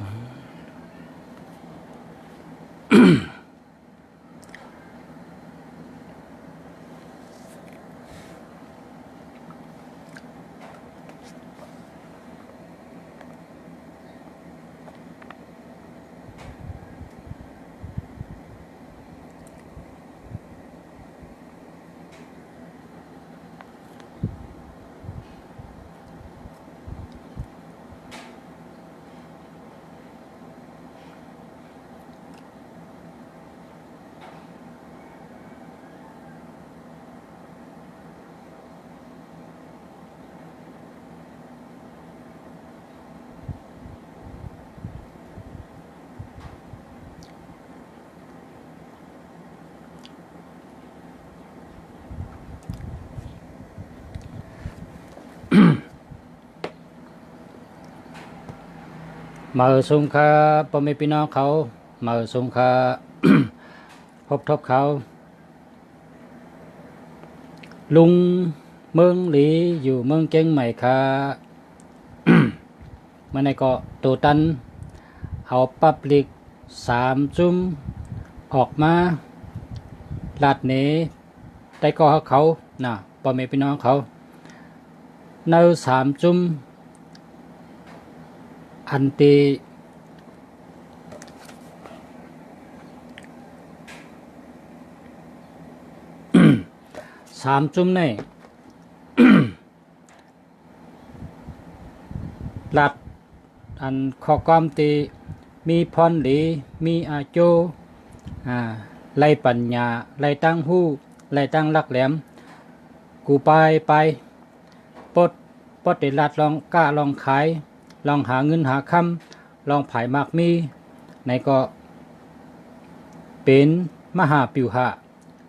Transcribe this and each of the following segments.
มาสงค่าพ่อแม่พี่น้องเขามาสงค่า พบทบเขาลุงเมืองหลีอยู่เมืองเจียงใหม่ค่ะ มาในเกาะตูตันเอาปับลิก3 จุ่มออกมาลาดเนได้ก็เขาน่ะพ่อแม่พี่น้องเขาใน3 จุ่มอันตี3 จุ่มใน ลัดอันข้อความตีมีพรหลีมีอาโจไล่ปัญญาไล่ตั้งหู้ไล่ตั้งลักแหลมกูไปปดได้ลัดลองกล้าลองขายลองหาเงินหาคำลองผายมากมีในก็เป็นมหาปิวหะ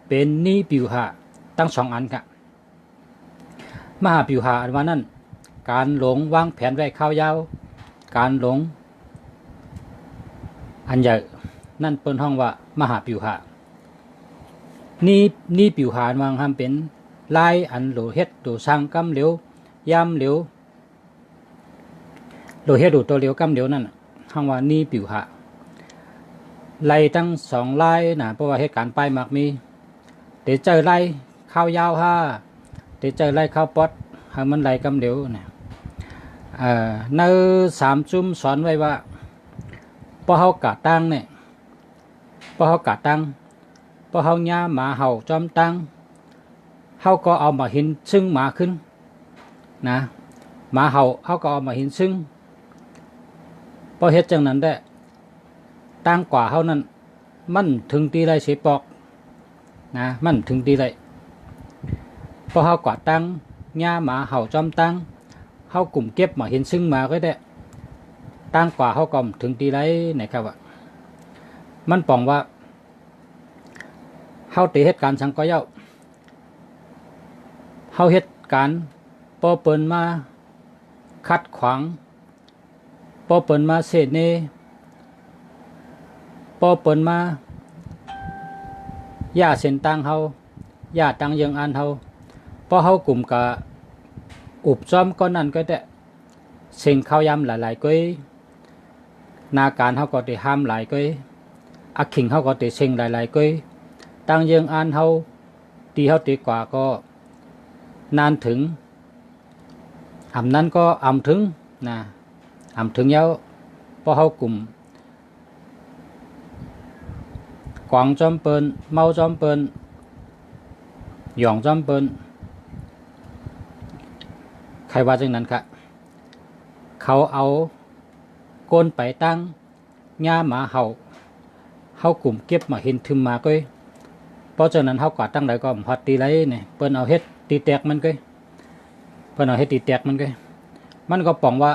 เป็นนิปิวหะตั้ง2 อันค่ะมหาปิวหะอันว่านั้นการหลงวางแผนไว้ข้าวยาวการหลงอันใหญ่นั่นเปิ้นห้องว่ามหาปิวหะนี่ปิวหาวางทำเป็นลายอันโหลเฮ็ดโหลสร้างกำเหลวยามเหลวโลเฮ็ดดูตัวเหลวกำเหลวนั่นห้องว่านี่ปิวหะไล่ตั้ง2 ลายนะเพราะว่าเหตุการณ์ป้ายมักมีเดี๋ยวเจอไล่ข้าวยาวเดี๋ยวเจอไล่ข้าวป๊อดให้มันไล่กำเหลวเนี่ยใน3 จุ่มสอนไว้ว่าพอเฮากะตั้งเนี่ยพอเฮากะตั้งพอเฮาหญ้าหมาเห่าจอมตั้งเฮาก็เอามาหินซึ่งหมาขึ้นนะหมาเห่าเฮาก็เอามาหินซึ่งพอเฮ็ดจังนั้นได้ตั้งกว่าเฮานั้นมันถึงตีไรเสียปอกนะมันถึงตีไรพอเฮากว่าตั้งหญ้าหมาเห่าจอมตั้งเฮากลุ่มเก็บมาเห็นซึ่งมาก็ได้ตั้งกว่าเฮาก็ถึงตีไรนะครับว่ามันปองว่าเฮาตีเหตุการณ์สังก็เย้าเฮาเหตุการณ์ปอเปิ้นมาขัดขวางปอเปิ้นมาเสดเนปอเปิ้นมาย่าเส้นตังเฮาย่าตังยังอันเฮาพอเฮากลุ่มกะอุบซ้อมก็นั่นก็ได้เซ็งข้าวยำหลายๆก้อยนาการเฮาก็ได้ห้ามหลายก้อยอักขิงเฮาก็ได้เซ็งหลายๆก้อยตังยังอันเฮาตีเฮาตีกว่าก็นานถึงอำนั้นก็อำถึงนะอำถึงเย้าพอเฮากลุ่มกวางจอมเปิ้นเมาจอมเปิ้นหยองจอมเปิ้นใครว่าจังนั้นค่ะเขาเอาโกนไปตั้งหญ้าหมาเฮากลุ่มเก็บมาเห็นทึมมาก้อยเพราะฉะนั้นเฮากว่าตั้งใดก็ฮอดตีไรเนี่ยเปิ้นเอาเฮ็ดตีแตกมันก้อยเปิ้นเอาเฮ็ดตีแตกมันก้อยมันก็ป้องว่า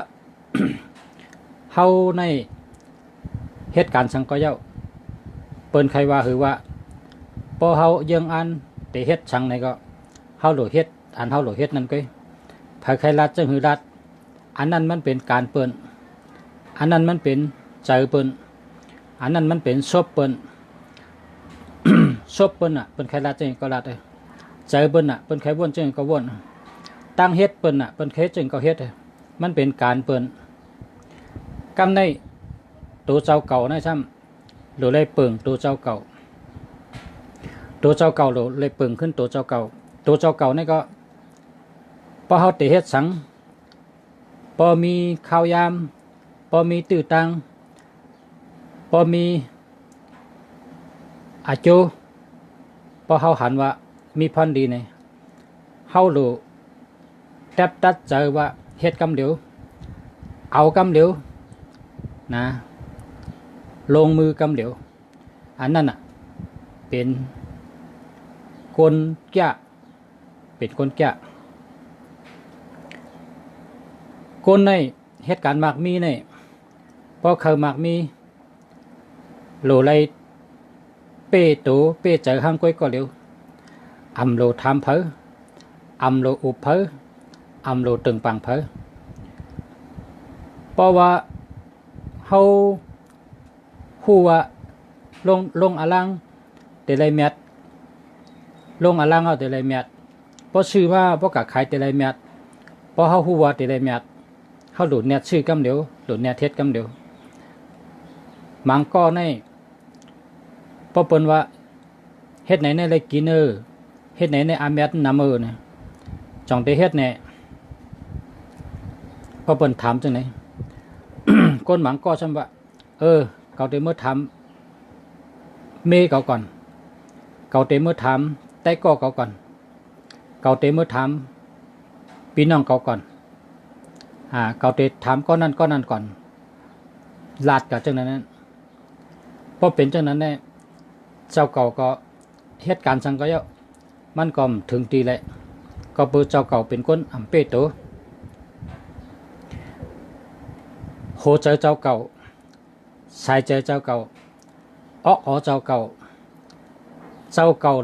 เฮาในเหตุการณ์สังก็เย้าเปิ้นใครว่าคือว่าพอเฮายังอันแต่เฮ็ดสังไหนก็เฮาโหลเฮ็ดอันเฮาโหลเฮ็ดนั่นก้อยภายใครรัดจังหือรัดอันนั้นมันเป็นการเปิ้นอันนั้นมันเป็นใจเปิ้นอันนั้นมันเป็นซบเปิ้น ซบเปิ้นอ่ะเปิ้นใครรัดจังก็รัดใจเปิ้นอ่ะเปิ้นใครวนจังก็วนตั้งเฮ็ดเปิ้นอ่ะเปิ้นเฮ็ดจังก็เฮ็ดมันเป็นการเปิ้นกำใน ตัวเจ้าเก่านะช่ำหรือเลยเปิงตัวเจ้าเก่าตัวเจ้าเก่าหรือเลยเปิงขึ้นตัวเจ้าเก่าตัวเจ้าเก่านี่ก็พอเขาเตะเฮ็ดสังพอมีข้าวยามพอมีตื้อตังพอมีอาโจพอเขาหันว่ามีพรดีเนี่ยเขาหลูแทบตัดใจว่าเฮ็ดกำเหลียวเอากำเหลียวนะลงมือกำเหลียวอันนั้นอ่ะเป็นคนแก่เป็นคนแก่คนในเหตุการณ์มากมีในพอเขามากมีโหลไรเป้ตูเป้เจอห้างก้อยก็เร็วอำโลทำเพออำโลอุบเพออำโลตึงปังเพอเพราะว่าเขาฮู้ว่าลงอลังเตลัยเม็ดลงอลังเอาเตลัยเม็ดเพราะชื่อว่าเพราะกะขายเตลัยเม็ดเพราะเขาฮู้ว่าเตลัยเม็ดเขาหลุดเน็ตชื่อกำเดียวหลุดเน็ตเท็จกำเดียวมังก็ในเพราะเปิ้นว่าเฮ็ดไหนในเลยกินเฮ็ดไหนในอาเม็ดนำเนี่ยจ่องได้เฮ็ดแน่เพราะเปิ้นถามจังไหน ก้นหมังก็ฉันว่าเขาได้เมื่อถามเมเขาก่อนเขาได้เมื่อถามใต้ก็เขาก่อนเขาได้เมื่อถามพี่น้องเขาก่อนเขาได้ถามก็นั่นก่อนลาดกับจังนั้นเพราะเป็นจังนั้นแน่เจ้าเก่าก็เหตุการณ์สังก็เยอะมันก็ถึงตีแหละก็เปิดเจ้าเก่าเป็นคนอำเปโตโหเจอเจ้าเก่าใส่เจอเจ้าเก่าออกเจ้าเก่า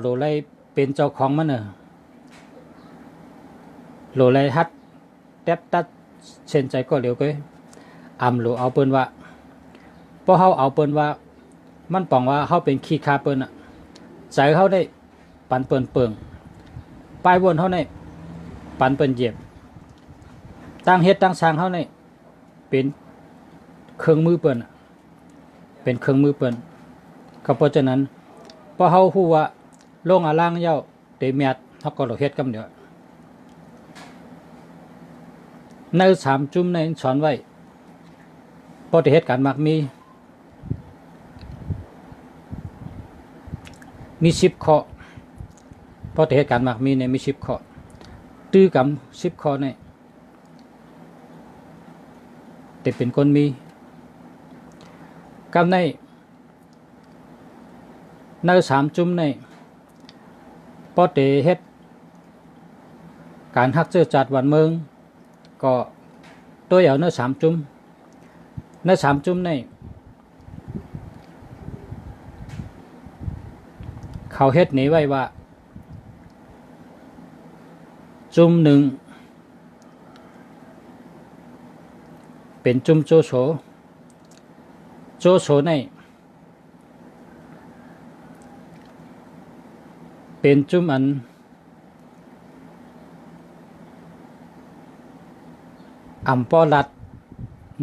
โหลเลยเป็นเจ้าของมันโหลเลยฮัดแทบตัดเส้นใจก็เหลียวก็อำโหลเอาเปิ้นว่าเพราะเขาเอาเปิ้นว่ามันปองว่าเขาเป็นขี้คาเปิ้นใจเขาได้ปันเปิ้นเปิงปลายวนเขาในปันเปิ้นเหยียบตั้งเฮ็ดตั้งสร้างเขาในเป็นเครื่องมือเปิ้นเป็นเครื่องมือเปิ้นก็เพราะฉะนั้นพอเขาฮู้ว่าลงอาล่างเย้าเตเมียดเขาก็เฮ็ดกำเดียวใน3จุ่มในสอนไว้พอได้เฮ็ดการมักมี10ข้อพอได้เหตุการณ์มากมีเนี่ยมี10ข้อตื้อกำ10ข้อเนี่ยแต่เป็นคนมีกำใน3จุ่มในพอได้เหตุการฮักเจอจัดวันเมืองก็ตัวเอาใน3จุ่มใน3จุ่มในเขาเฮ็ดหนีไว้ว่าจุ่มหนึ่งเป็นจุ่มโจโฉในเป็นจุ่มอันอำปอลัด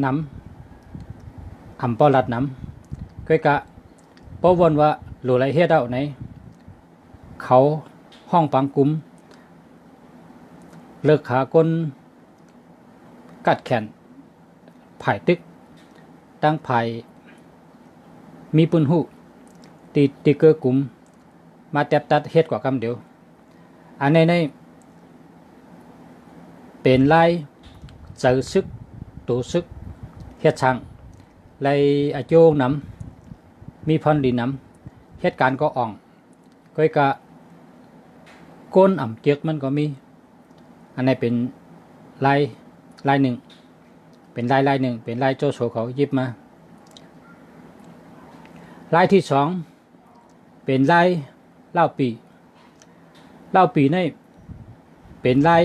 น้ำก็กะเพราะวนว่าหลุไรเฮ็ดเอาไหนเขาห้องปังกุมเลิกขาก้นกัดแขนผายตึกตั้งผายมีปุ่นหูตีเกอร์กุมมาแตบตัดเฮ็ดกว่ากำเดียวอันในเป็นลายเจอซึกตูซึกเฮ็ดช่างลายอาโจงน้ำมีพรดีน้ำเหตุการณ์ก็อ่องก็กะก้นอ่ำเกียกมันก็มีอันนี้เป็นลายหนึ่งเป็นลายหนึ่งเป็นลายโจโฉเขายิบมาลายที่2เป็นลายเล่าปีนี่เป็นลาย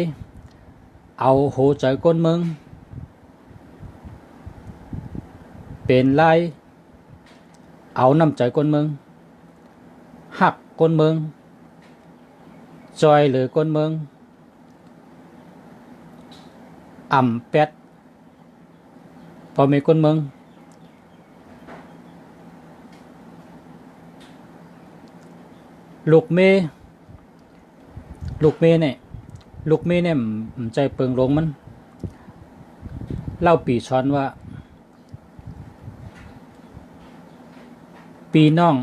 เอาโหใจก้นเมืองเป็นลายเอาน้ำใจก้นเมืองหักก้นเมืองจอยหรือก้นเมืองอ่ำเป็ดพอมีก้นเมือง ลูกเมลูกเมเนี่ยลูกเมเนี่ยใจเปิงลงมันเล่าปีช้อนว่าปีน้อง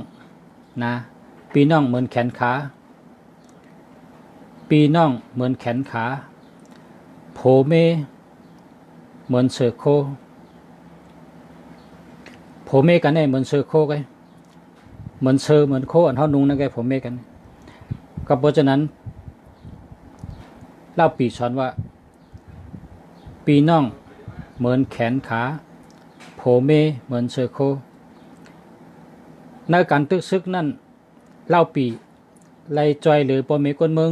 นะปีน้องเหมือนแขนขาปีน้องเหมือนแขนขาโผเมเหมือนเสือโคโผเมกันเนี่ยเหมือนเสือโคไงเหมือนเสือเหมือนโคอันเท่านุงนั่นไงโผเมกันก็เพราะฉะนั้นเล่าปีช้อนว่าปีน้องเหมือนแขนขาโผเมเหมือนเสือโคในการตึกซึกนั่นเล่าปีไล่จอยหรือปอเมก้นเมือง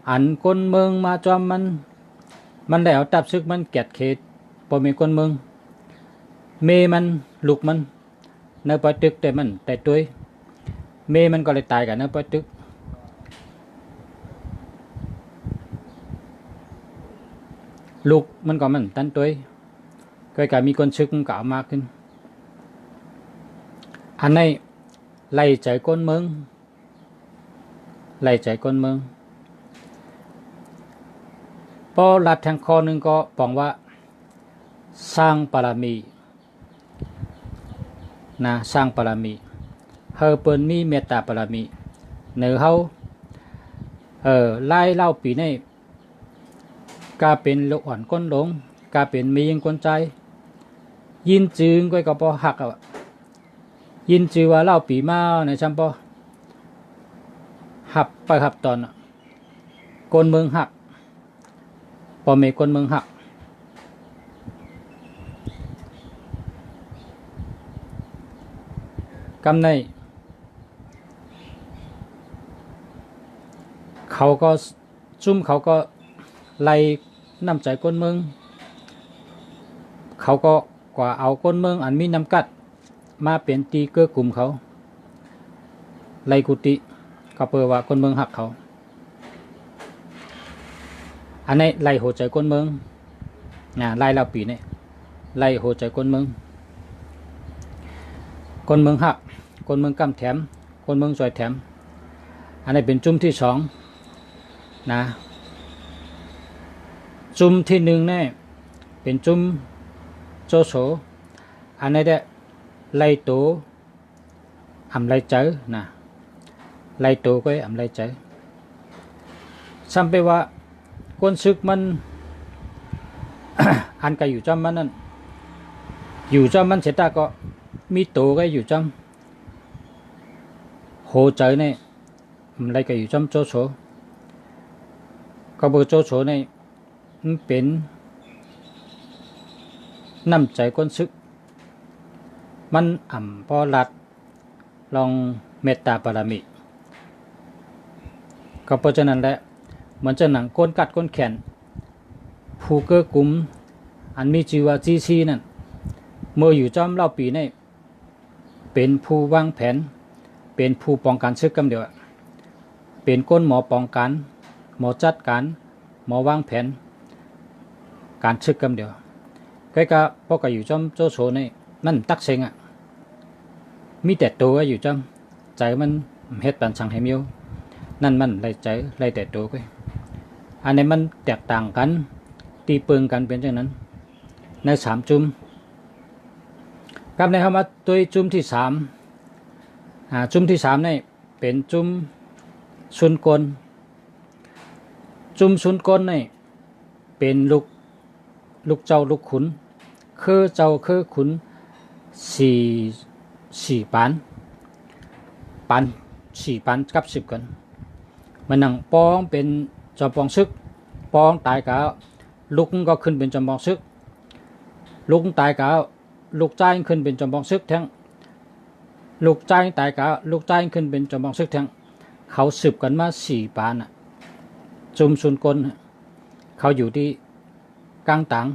อันก้นเมืองมาจอมมันได้เอาตับซึกมันแกดเขตปอเมก้นเมืองเมมันลูกมันในปอยตึกแต่มันแต่ตัวเมมันก็เลยตายกันในปอยตึกลูกมันก็มันตันตัวก็กลายมีคนซึกมันก็เอามากขึ้นอันนี้ไล่ใจก้นเมืองไล่ใจก้นเมืองพอรัดแทงคอหนึ่งก็บอกว่าสร้างบารมีนะสร้างบารมีเฮอเปิ้นมีเมตตาบารมีเนื้อเขาไล่เล่าปีนี้กาเป็นลูกอ่อนก้นหลงกาเป็นมียิงก้นใจยินจืงก็พอหักอ่ะยินจือว่าเล่าปีมาในจำปอหับไปหับตอนก้นเมืองหักปอเมก้นเมืองหักกำในเขาก็จุ่มเขาก็ไล่น้ำใจก้นเมืองเขาก็กว่าเอาก้นเมืองอันมีน้ำกัดมาเป็นตีเกื้อกลุ่มเขาไล่กุฏิก็เปิดว่าก้นเมืองหักเขาอันนี้ไล่หัวใจก้นเมืองไล่เราปีนี่ไล่หัวใจก้นเมืองหักก้นเมืองกำแถมก้นเมืองซอยแถมอันนี้เป็นจุ่มที่สองนะจุ่มที่หนึ่งนี่เป็นจุ่มโจโฉอันนี้ได้ไล่โตอำไล่เจอนะไล่โตก็อำไล่เจอซ้ำไปว่าก้นซึกมัน อันก็อยู่จำมันนั่นอยู่จำมันเสร็จก็มีโตก็อยู่จำโหเจอเนี่ยอะไรก็อยู่จำโจโฉก็เบอร์โจโฉเนี่ยมันเป็นน้ำใจก้นซึกมันพอรัดลองเมตตาบารมีก็เพราะฉะนั้นแหละเหมือนจะหนังก้นกัดก้นแขนผู้เกื้อกลุ่มอันมีชื่อว่าจีซีนั่นเมื่ออยู่จอมเล่าปีนี่เป็นผู้วางแผนเป็นผู้ป้องกันซึกกำเดียวเป็นก้นหมอป้องกันหมอจัดการหมอวางแผนการซึกกำเดียวใกล้กับพวกก็อยู่จอมโจโฉนี่นั่นตักเซงมีแต่ตัวอยู่จำใจมันเฮ็ดปันสังให้มิวนั่นมันไล่ใจไล่แต่ตัวก็อันนี้มันแตกต่างกันตีเปิงกันเป็นอย่างนั้นในสามจุ่มกับในเข้ามาตัวจุ่มที่สามจุ่มที่สามนี่เป็นจุ่มชุนกลจุ่มชุนกลนี่เป็นลูกเจ้าลูกขุนคือเจ้าคือขุนสี่ปานสี่ปานกับ10กันมันนั่งปองเป็นจอมปองซึกปองตายกะลูกก็ขึ้นเป็นจอมปองซึกลูกตายกะลูกใจขึ้นเป็นจอมปองซึกทั้งลูกใจตายกะลูกใจขึ้นเป็นจอมปองซึกทั้งเขาสืบกันมา4ปานจุมซุนกลเขาอยู่ที่กลางต่าง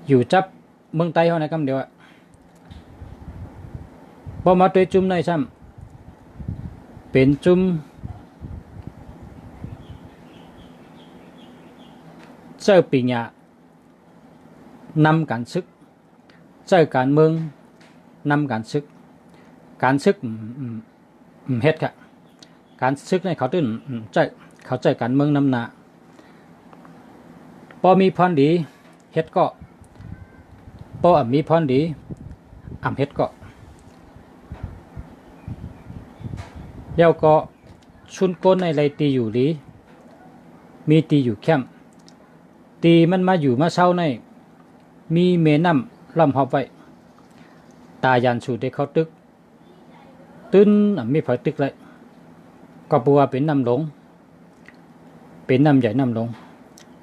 อยู่จับเมืองไต้เขาในคำเดียวพอมาตัวจุ่มในซ้ำเป็นจุ่มเจ้าปีญานำการศึกเจ้าการเมืองนำการศึก เฮ็ดค่ะการซึกในเขาตื้นใจเขาใจการเมืองนำหนาพอมีพรดีเฮ็ดก็พอมีพรดีเฮ็ดก็แล้วก็ชุนก้นในไรตีอยู่หรือมีตีอยู่แคมตีมันมาอยู่มาเช่าในมีเมน้ำล่ำหอบไว้ตายันสูดได้เขาตึกตื้นมีไฟตึกเลยก็บัวเป็นน้ำหลงเป็นน้ำใหญ่น้ำหลง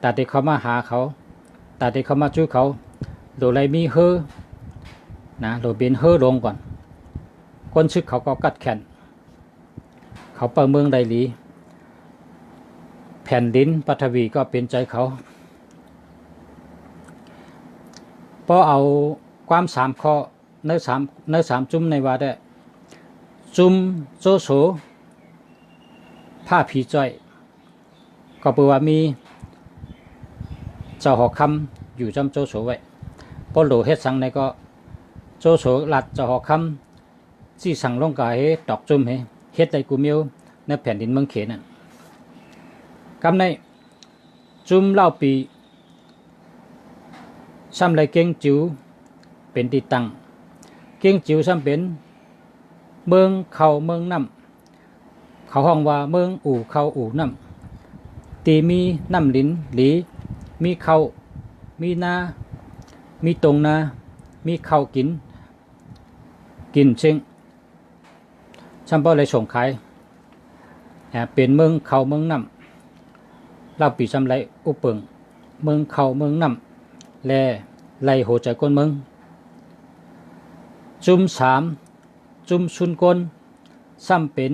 ตาที่เขามาหาเขาตาที่เขามาช่วยเขาโดยไรมีเฮอนะโดยเป็นเฮอลงก่อนคนชึกเขาก็กัดแขนเขาเปิดเมืองใดหลีแผ่นดินปฐวีก็เป็นใจเขาพอเอาความสามข้อเนื้อสามจุ่มในว่าได้จุ่มโจโฉผ้าผีจ้อยก็แปลว่ามีเจ้าหอกคำอยู่จำโจโฉไว้พอโหลเฮ็ดสังในก็โจโฉหลัดเจ้าหอกคำที่สั่งลงกายตอกจุ่มเฮ็ดในกูเมียวในแผ่นดินเมืองเขนนั่นกำในจุ่มเล่าปีซ้ำไรเก่งจิ๋วเป็นตีตังเก่งจิ๋วซ้ำเป็นเมืองเขาเมืองน้ำเขาห้องว่าเมืองอู่เขาอู่น้ำตีมีน้ำลิ้นหลีมีเขามีนามีตรงนามีเขากินเชิงซ้ำเป้าเลยส่งขายเป็นเมืองเขาเมืองน้ำเล่าปีซ้ำไรอุปเปิงเมืองเขาเมืองน้ำแลไล่โหใจก้นเมืองจุ่มสามจุ่มชุนก้นซ้ำเป็น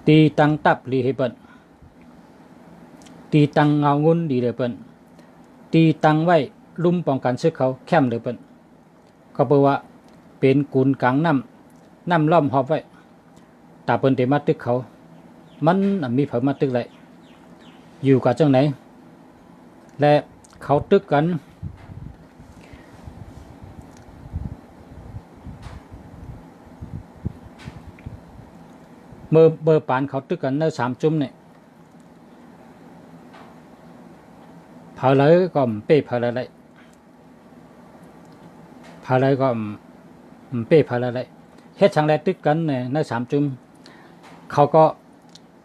ตีตังตับลีให้เปิ้นตีตังเงางุนดีเลยเปิ้นตีตังไว้ลุ่มป้องกันซึกเขาแคมเลยเปิ้นก็แปลว่าเป็นกุนกลางน้ำล้อมหอบไว้ตาเปิ้นเตมาตึกเขามันมีเผามาตึกเลยอยู่กับจังไหนและเขาตึกกันเมื่อปานเขาตึกกันในสามจุ่มเนี่ยเผาเลยก็เป้เผาเลยเผาเลยก็เป้เผาเลยเฮ็ดช่างแรตึกกันเนี่ยในสามจุ่มเขาก็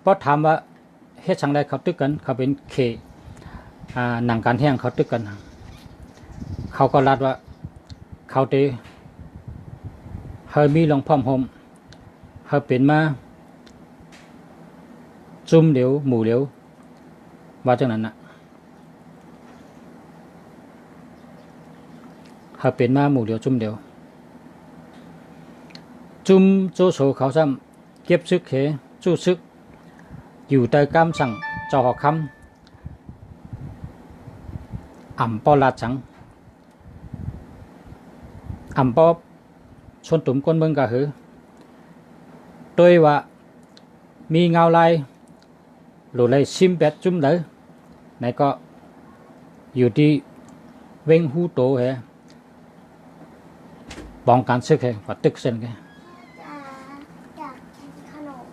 พอถามว่าเฮ็ดช่างแรเขาตึกกันเขาเป็นเคหนังการแห้งเขาตึกกันเขาก็รัดว่าเขาเตเฮามีลองพร้อมโฮมเฮาเป็นมาจุ่มเดียวหมู่เดียวว่าจังนั้นน่ะเฮาเป็นมาหมู่เดียวจุ่มเดียวจุ่มโจโฉเขาซ้ำเก็บซึกเขจู้ซึกอยู่ใต้กำสั่งเจ้าหอกคำปอลาดสังปอชนตุ่มก้นเมืองกะหือโดยว่ามีเงาลายหลุดเลยซิมเป็ดจุ่มเลยไหนก็อยู่ที่เวงหูโตเหรอป้องกันซึกเหรอว่าตึกเส้นไงอยากกินขนม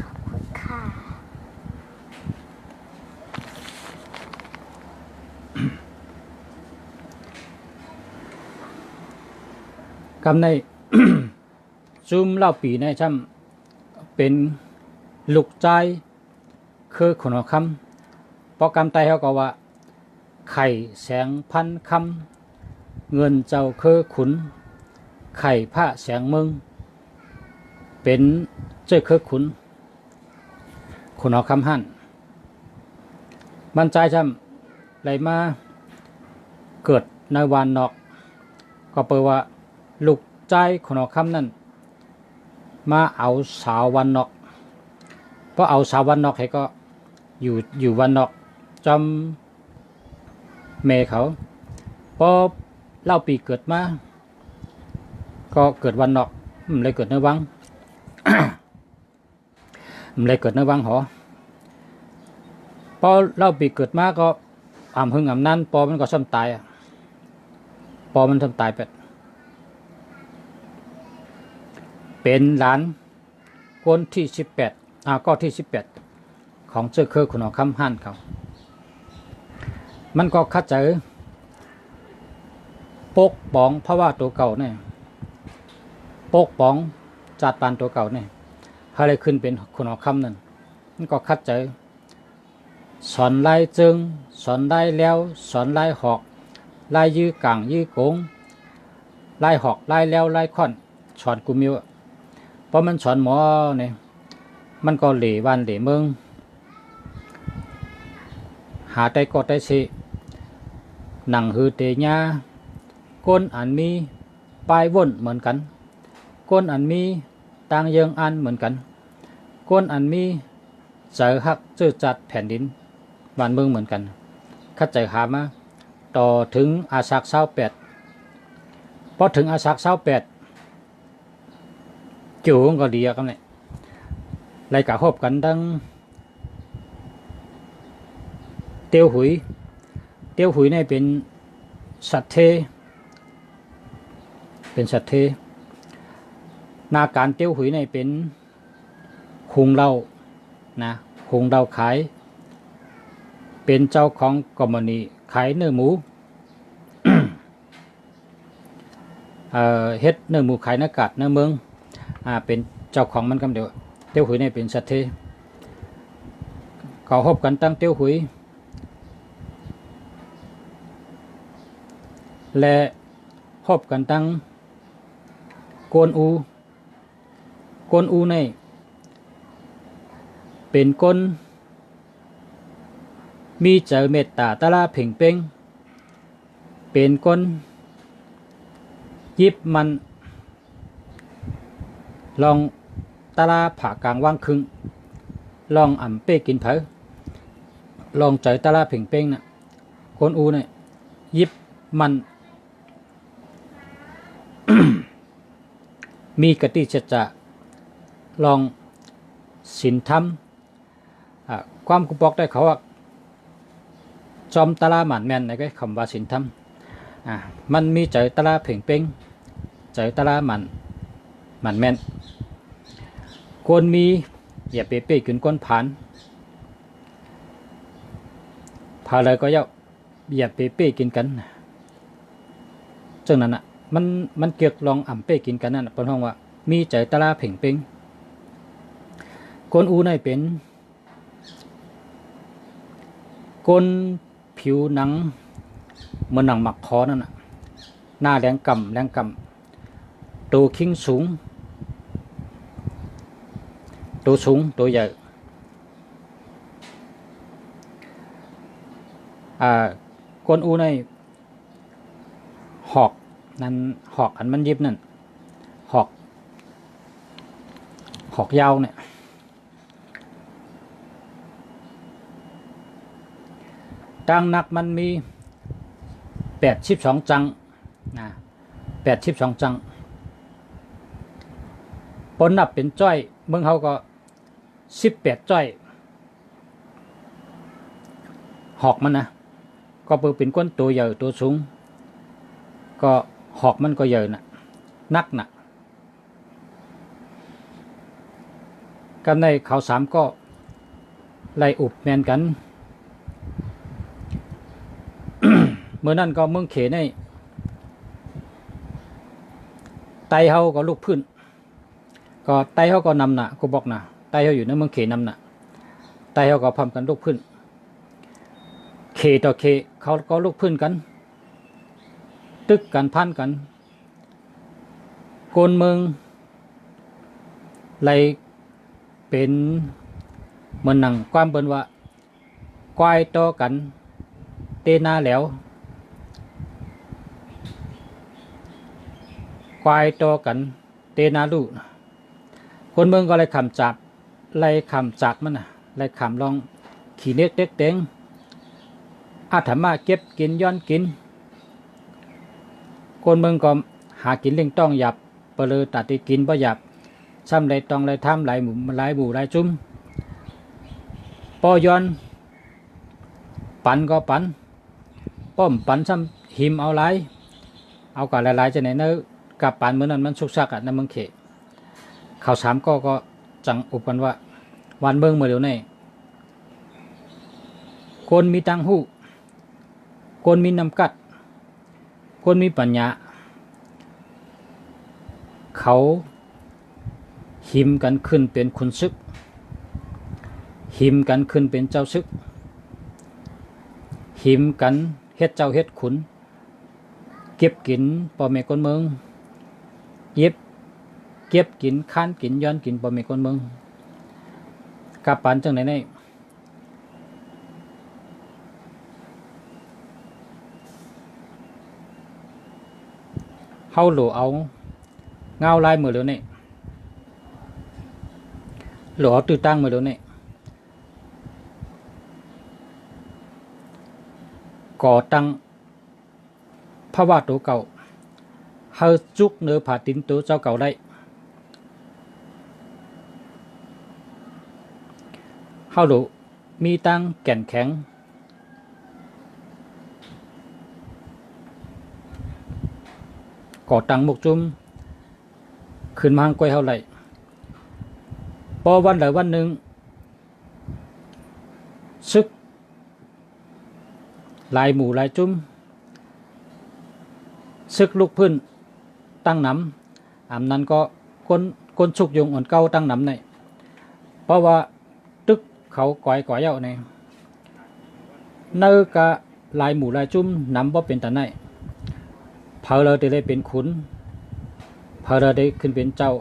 ขอบคุณค่ะกำใน จุ่มเล่าปีในช่ำเป็นลูกใจคือขนมคำพอกำไตเขาก็ว่าไข่แสงพันคำเงินเจ้าคือขุนไข่ผ้าแสงเมืองเป็นเจ้าคือขุนขนมคำหั่นมันใจช่ำไหลมาเกิดในวันนอกก็แปลว่าลูกใจขนมคำนั่นมาเอาสาววันนอกเพราะเอาสาววันนอกให้ก็อยู่วันนอกจำเมเขาพอเล่าปีเกิดมาก็เกิดวันนอกเลยเกิดในวัง มันเลยเกิดในวังหอพอเล่าปีเกิดมาก็อ่ำหึงอ่ำนั้นปอมันก็ซ้ำตายปอมันซ้ำตายเป็นหลานคนที่18ก็ที่18ของเจ้าคือขุนหอคำหั่นเขามันก็คัดเจอปกป้องเพราะว่าตัวเก่าเนี่ยปกป้องจัดปานตัวเก่าเนี่ยให้เลยขึ้นเป็นขุนหอคำนั่นมันก็คัดเจอสอนไล่จึงสอนไล่แล้วสอนไล่หอกไล่ยื้อกลางยื้อโกงไล่หอกไล่แล้วไล่ค่อนสอนกูมิวเพราะมันสอนหมอเนี่ยมันก็เหล่วันเหล่เมืองหาได้ก็ได้สิหนังฮือเตญาก้นอันมีปลายว่นเหมือนกันก้นอันมีต่างเยิงอันเหมือนกันก้นอันมีเจอหักเจอจัดแผ่นดินบ้านเมืองเหมือนกันคัดใจหามาต่อถึงอาศัก28พอถึงอาศัก28จู่ก็ดีกันเลยไล่กะคบกันดังเตียวหุยนี่เป็นสัตว์เทนาการเตียวหุยนี่เป็นหุงเหล้านะหุงเหล้าขายเป็นเจ้าของกอมมานีขายเนื้อหมู เฮ็ดเนื้อหมูขายหน้ากาดเนื้อเมืองเป็นเจ้าของมันคำเดียวเตียวหุยนี่เป็นสัตว์เทเขาคบกันตั้งเตียวหุยและคบกันตั้งกวนอูนี่เป็นคนมีใจเมตตาตะลาเพ่งเป้งเป็นคนยิบมันลองตะลาผ่ากลางว่างครึ่งลองอ่ำเป้กินเผาลองใจตะลาเพ่งเป้งน่ะคนอูเนี่ยยิบมัน มีกติจะลองศีลธรรมความกุบอกได้เขาว่าจอมตะลาหมันแมนในcáiคำว่าศีลธรรมมันมีใจตะลาเพ่งเป้งใจตะลาหมันแมนคนมีอย่าเป๊ะๆขึ้นก้นผ่านพาเลยก็อย่าเป๊ะๆกินกันจังนั้นมันเกี่ยวลองอ่ำเป้กินกันนั่นเป็นห้องว่ามีใจตะลาเพ่งเป้งคนอูในเป็นคนผิวหนังเหมือนหนังหมักคอนั่นน่ะหน้าแรงกำตัวคิงสูงตัวใหญ่คนอูในหอกนั่นหอกอันมันยิบนั่นหอกยาวเนี่ยดังนักมันมี82จัง82จังปนนับเป็นจ้อยเมืองเขาก็18จ้อยหอกมันนะก็เป็นก้นตัวใหญ่ตัวสูงก็หอกมันก็ใหญ่นักกันในเขา3ก็ไล่อุบแมนกัน เมื่อนั้นก็เมืองเขในไตเฮาก็ลูกพื้นก็ไตเฮาก็นำก็บอกไตเฮาอยู่ในเมืองเขนำไตเฮาก็พร้อมกันลูกพื้นเขต่อเขเขาก็ลูกพื้นกันตึกกันพันกันโกนเมืองไล่เป็นเหมือนหนังความเบิ่นว่าควายต่อกันเตนาแล้วควายต่อกันเตนาลูคนเมืองก็เลยคำจับมันไล่คำลองขี่เน็กเด็กเต็งอาถรรมาเก็บกินย้อนกินคนเมืองก็หากินเล่งต้องหยับเปลือตัดกินบ่หยับซ้ำไรต้องไรทำหลายหมู่หลายจุ้ม ปอย้อนปันก็ปันป้อมปันซ้ำหิมเอาหลายเอากับหลายๆจะไหนเนอะกับปันเหมือนนั้นมันสุกซักอ่ะนั่นมึงเขข่าวสามก็จังอุบกันว่าวันเบิ่งเมื่อเดี๋ยวนี้คนมีตังหูคนมีน้ำกัดคนมีปัญญาเขาหิมกันขึ้นเป็นขุนศึกหิมกันขึ้นเป็นเจ้าศึกหิมกันเฮ็ดเจ้าเฮ็ดขุนเก็บกินพ่อแม่คนเมืองเก็บกินค้านกินย้อนกินพ่อแม่คนเมืองกับปานจังไหนในเฮาโหลเอาเงาลายมือเดี๋ยวนี้โหลเอาตื้อตั้งมือเดี๋ยวนี้ก่อตั้งภาวะตัวเก่าเฮาจุกเนื้อผาตินตัวเจ้าเก่าได้เฮาโหลมีตั้งแก่นแข็งก่อตั้งมุกจุมขึ้นมาหางก้อยเฮาไหลพอวันใดวันหนึ่งซึกลายหมู่ลายจุ้มซึกลุกพื้นตั้งน้ำนั้นก็คนชุกยงอ่อนเก้าตั้งน้ำในเพราะว่าตึกเขาก่อยเย้าในเนื้อกะลายหมู่ลายจุ้มน้ำบ่เป็นตาในเพอเราได้เป็นขุนเพอเราได้ขึ้นเป็นเจ้า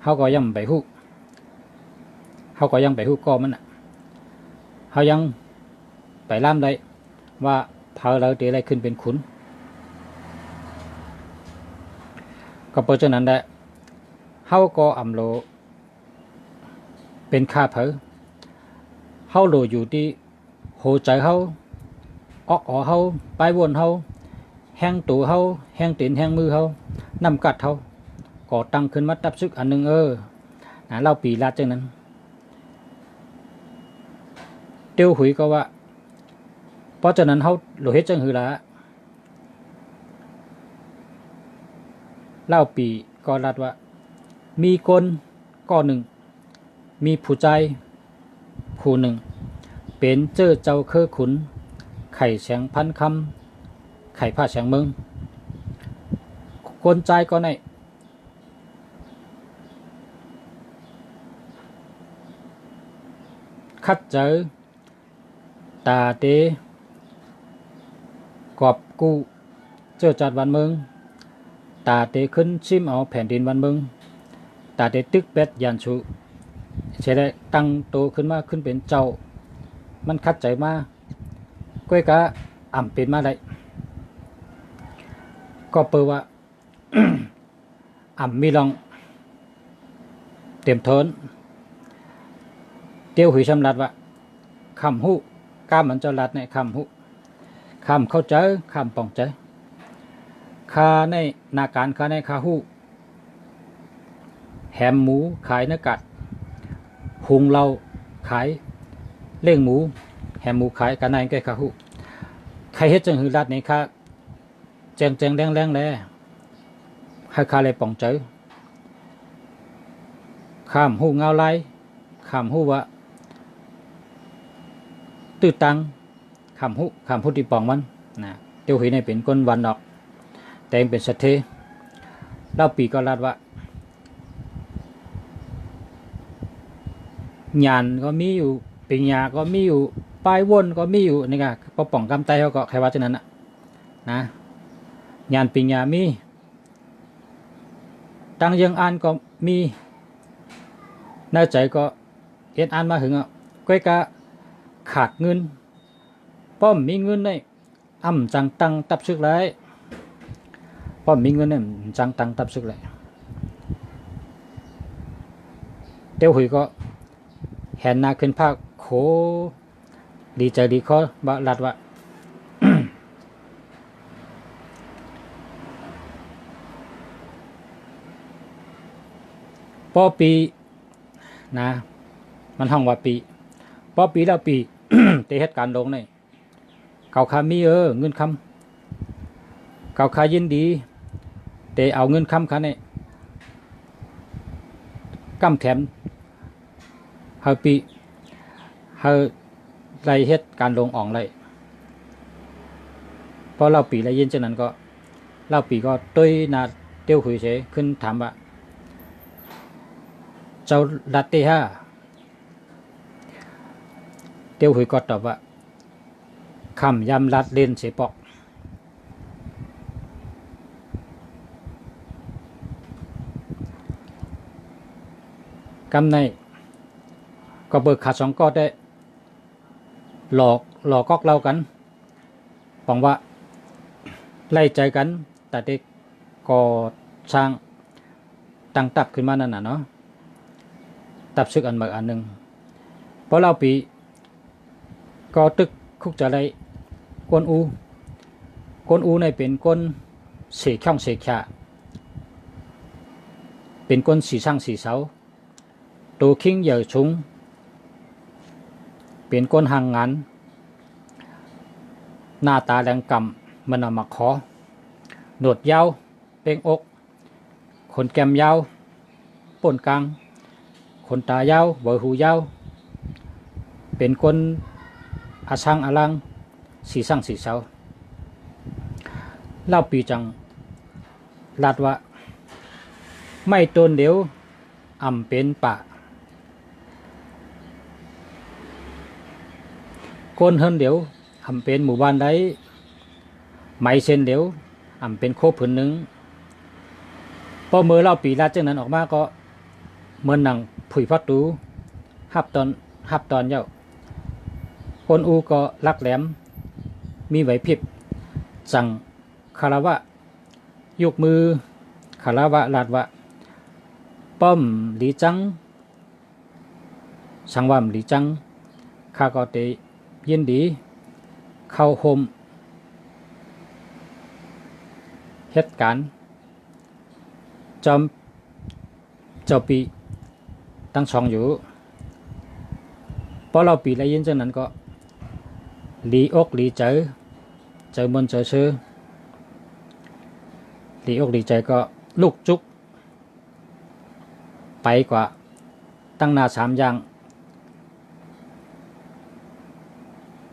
เขาก็ยังไปฮู้ก็มันอ่ะเขายังไปล่ามได้ว่าเพอเราได้ขึ้นเป็นขุนก็เพราะฉะนั้นแหละเขาก็อำโลเป็นข้าเผอเขาโลอยู่ที่โหใจเขาออกเขาไปวนเขาแห้งตัวเขาแห้งตีนแห้งมือเขานำกัดเขาก่อตั้งขึ้นมาตับซึกอันหนึ่งเราปีลาดจังนั้นเตียวหุยก็ว่าเพราะฉะนั้นเขาโลเฮ็ดจังหือละเล่าปีก็ลาดว่ามีคนก็หนึ่งมีผู้ใจผู้หนึ่งเป็นเจ้าเจ้าเคอขุนไข่แสงพันคำไข่ผ้าแสงเมืองคนใจก็ในคัดเจอตาเตกอบกู้เจ้าจัดวันเมืองตาเตขึ้นชิมเอาแผ่นดินวันเมืองตาเตตึกเป็ดยันชูใช่ได้ตั้งโตขึ้นมาขึ้นเป็นเจ้ามันคัดใจมาก้อยกะอ่ำเป็นมาได้ก็เปิดว่า อ่ำมีลองเตรียมทนเตียวหุยชำรัดว่าคำหูกล้ามันจะรัดในคำหูคำเข้าใจคำป่องใจคาในนาการคาในคาหูแหมหมูขายเนื้อกัดหุงเราขายเลี้ยงหมูแหมหมูขายกันในแก่คาหูใครเฮ็ดจังหือรัดในคาแจงแรงแลให้คาเลยป่องใจข้ามหูเงาไล่ข้ามหูวะตื้อตังข้ามหูที่ป่องมันนะเตียวหุยในเป็นคนวันดอกแต่เป็นสัตเทเล่าปีก็ลาดว่าญาณก็มีอยู่ปิญญาก็มีอยู่ปลายวนก็มีอยู่นี่ไงพอป่องกำไตเขาก็ใครว่าเช่นนั้นนะญาณปิญญามีตังยังอ่านก็มีน่าใจก็เอ็นอ่านมาถึงก้อยกะขาดเงินป้อมมีเงินได้จังตังตับซึกไรป้อมมีเงินได้จังตังตับซึกไรเตียวหุยก็แหนนาขึ้นภาคโขดีใจดีข้อบาลัดว่า ปอปีนะมันห้องว่าปี พอปีแล้วปี เตเหตุการณ์ลงนี่เขาคามีเงินคำเขาคายินดีเตเอาเงินคำคันนี่กำแถมเฮาปีเฮาไรเหตุการณ์ลงอ่องไรพอเล่าปีไรยินเช่นนั้นก็เล่าปีก็ตุ้ยนาเตี้ยวหุยเฉยขึ้นถามว่าเจ้าลัดเตห้าเตี้ยวหุยก็ตอบว่าคำยำลัดเล่นเสปอกกำในก็เบิกขาดสองก็ได้หลอกกอกเล่ากันหวังว่าไล่ใจกันแต่เด็กก่อสร้างตั้งตับขึ้นมานั่นน่ะเนาะตับซึกอันใหม่อันหนึ่งเพราะเราปีก็ตึกคุกจะได้กวนอูในเป็นก้นเสกช่องเสกฉะเป็นก้นสีช่างสีเสาตัวคิงเหยื่อชุงเป็นก้นหางงานหน้าตาแดงกำมันเอามาขอหนวดยาวเป่งอกขนแก้มยาวป่นกลางขนตายาวเบอหูยาวเป็นคนอาช่างอลังสีช่างสีเสาเล่าปีจังลาดว่าไม่ตนเดียวอ่ำเป็นป่าคนเฮินเดียวอ่ำเป็นหมู่บ้านใดไม่เช่นเดียวอ่ำเป็นโคผืนหนึ่งพอเมื่อเล่าปีลาดจากนั้นออกมาก็เมื่อหนังผุยพัดตูหับตอนเย้าคนอูก็ลักแหลมมีไหวพริบสั่งคารวะยกมือคารวะลาดวะป้อมหลีจังสังวามหลีจังข้าก็เตยินดีเข้าโฮมเหตุการณ์จอมเจ้าปีตั้งช่องอยู่พอเราปีไรยินจากนั้นก็หลีอกหลีใจเจอมันเจอชื่อหลีอกหลีใจก็ลูกจุกไปกว่าตั้งหน้าสามอย่าง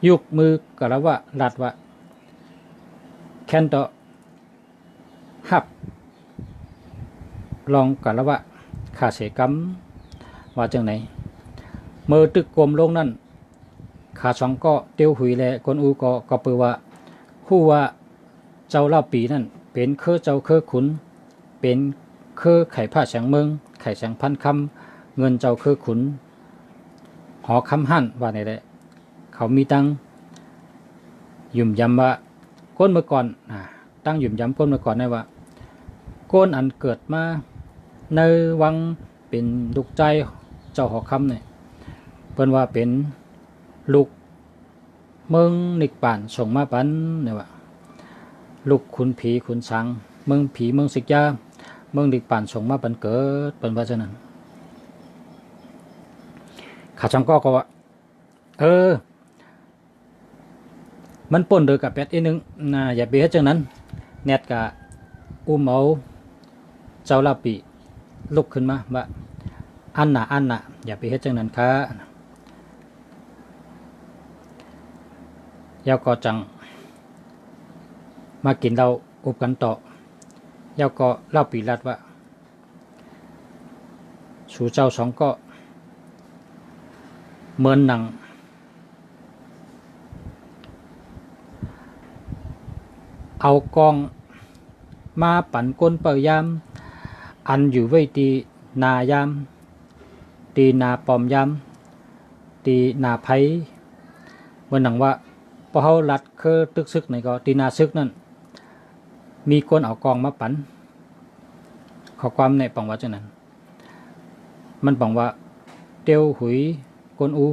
ยุกมือกะละว่าลัดว่าแคนโตหับลองกะละว่าขาเสกำว่าจังไหนเมื่อตึกกลมลงนั่นขาสองก็เตียวหุยแลคนอูก็เปือว่าคู่ว่าเจ้าเล่าปีนั่นเป็นเคอเจ้าเคอขุนเป็นเคอไข่ผ้าแสงเมืองไข่แสงพันคำเงินเจ้าเคอขุนหอคำหั่นว่าไหนแหละเขามีตั้งยุ่มยำว่าก้นเมื่อก่อนตั้งยุ่มยำก้นเมื่อก่อนได้ว่าก้นอันเกิดมาในวังเป็นลูกใจเจ้าหอคำเนี่ยเพิ่นว่าเป็นลูกเมืองนิกป่านส่งมาปันเนี่ยว่าลูกขุนผีขุนสังเมืองผีเมืองสิกยาเมืองนิกป่านส่งมาปันเกิดเป็นว่าฉะนั้นข้าจังก็ว่ามันป่นโดยกับแปดอีนึงอย่าไปเฮ็ดจังนั้นแนทกะอุ้มเอาเจ้าลาปีลุกขึ้นมาว่าอันน่ะอย่าไปเฮ็ดจังนั้นค่ะยาวก็จังมากินเราอุบกันต่อยาวก็เล่าปีรัดว่าสู่เจ้าสองก็เหมือนหนังเอากองมาปั่นก้นเปิดยามอันอยู่ไว้ตีนายามตีนาปอมยามตีนาไผ่เหมือนหนังว่าพอเขาลัดเคอตึกซึกในก็ตีนาซึกนั่นมีคนเอากองมาปั่นขอความในปังว่าจังนั้นมันปังว่าเตียวหุยก้นอู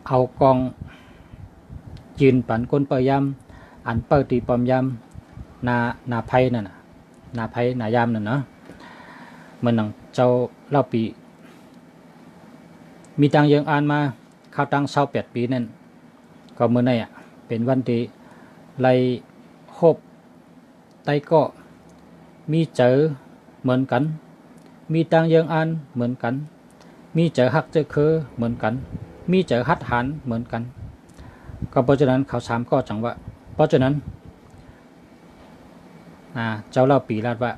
เอากองยืนปั่นก้นเปิดยามอันเปิดตีปอมยามนาไผ่นั่นน่ะนาไผ่นายามนั่นเนาะเหมือนหนังเจ้าเล่าปีมีตังยังอ่านมาค ข้าวตั้ง28ปีนั่นก็มื้อนี้เป็นวันที่ไล่ฮบไต้ก็มีเจอเหมือนกันมีตังเยิงอันเหมือนกันมีเจอฮักเจอเคอเหมือนกันมีเจอฮัดหันเหมือนกันก็เพราะฉะนั้นเขาถามก็จังว่าเพราะฉะนั้นเจ้าเล่าปีลาดว่า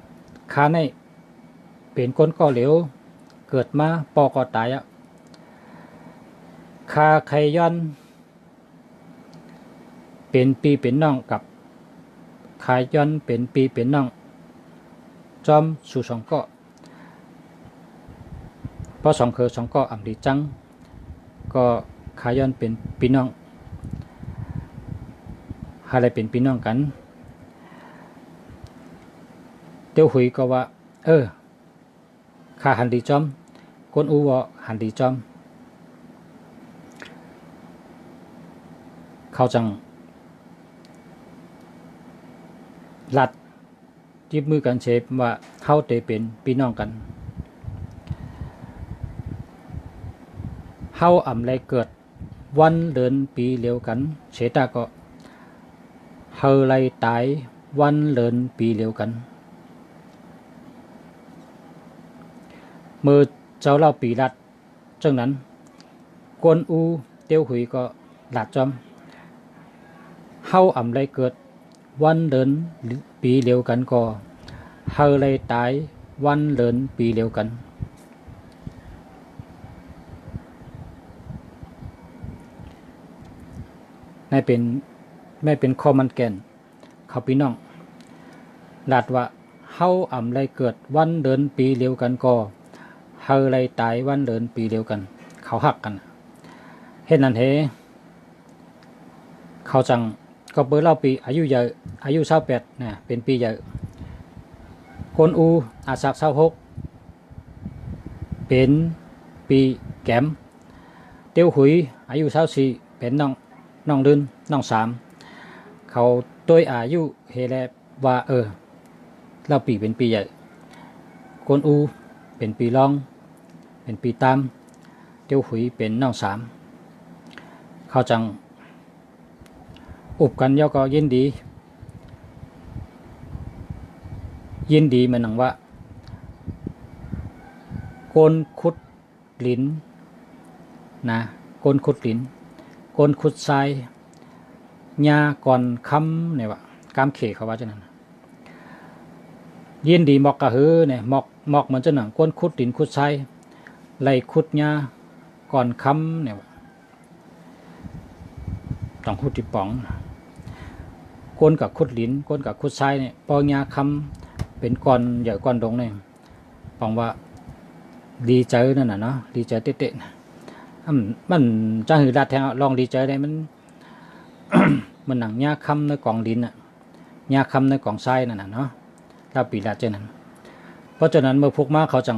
ข้าในเป็นคนก่อเหลวเกิดมาปอก็ตายข้าใครย้อนเป็นปีเป็นน้องกับขายย้อนเป็นปีเป็นน้องจอมสู่สองก็เพราะสองคือสองก็อ่ำดีจังก็ขายย้อนเป็นพี่น้องอะไรเป็นพี่น้องกันเตียวหุยก็ว่าข้าหันดีจอมคนอูวอหันดีจอมเขาจังลัดจิบมือกันเชฟว่าเขาเตเป็นพี่น้องกันเขาอ่ำไรเกิดวันเดือนปีเดียวกันเฉตาก็เขาไรตายวันเดือนปีเดียวกันเมื่อเจ้าเล่าปีลัดจังนั้นกวนอูเตียวหุยก็หลัดจอมเขาอ่ำไรเกิดวันเดือนปีเดียวกันก็เฮาเลยตายวันเดือนปีเดียวกันไม่เป็นข้อมันแก่นเขาพี่น้องลาดว่าเฮาอ่ำเลยเกิดวันเดือนปีเดียวกันก็เฮาเลยตายวันเดือนปีเดียวกันเขาหักกันเห็นนั้นเฮเขาจังก็เบอร์เล่าปีอายุเยอะอายุ28นะเป็นปีเยอะคนอูอาศัก26เป็นปีแก้มเตียวหุยอายุ24เป็นน้องเดินน้อง3เขาตัวอายุเฮแลว่าเล่าปีเป็นปีเยอะคนอูเป็นปีรองเป็นปีตามเตียวหุยเป็นน้อง3เขาจังอุบกันย่อก็ยินดีมันหนังว่าโกนขุดลิ้นนะโกนขุดลิ้นโกนขุดทรายหญ้าก่อนคำเนี่ยว่ากามเขเขาว่าจังนั้นยินดีหมอกกะหือเนี่ยหมอกเหมือนจังหนังโกนขุดลิ้นขุดทรายไล่ขุดหญ้าก่อนคำเนี่ยต้องขุดที่ป๋องก้นกับขุดลิ้นก้นกับขุดทรายเนี่ยปอยาคำเป็นก้อนใหญ่ก้อนดงเนี่ยปองว่าดีใจนั่นน่ะเนาะดีใจเตะๆมันจะหือดัดแทงลองดีใจได้มัน มันหนังยาคำในกล่องดินน่ะยาคำในกล่องทรายนั่นน่ะเนาะถ้าปีดัดเจนั้นเพราะฉะนั้นเมื่อพุกมาเขาจัง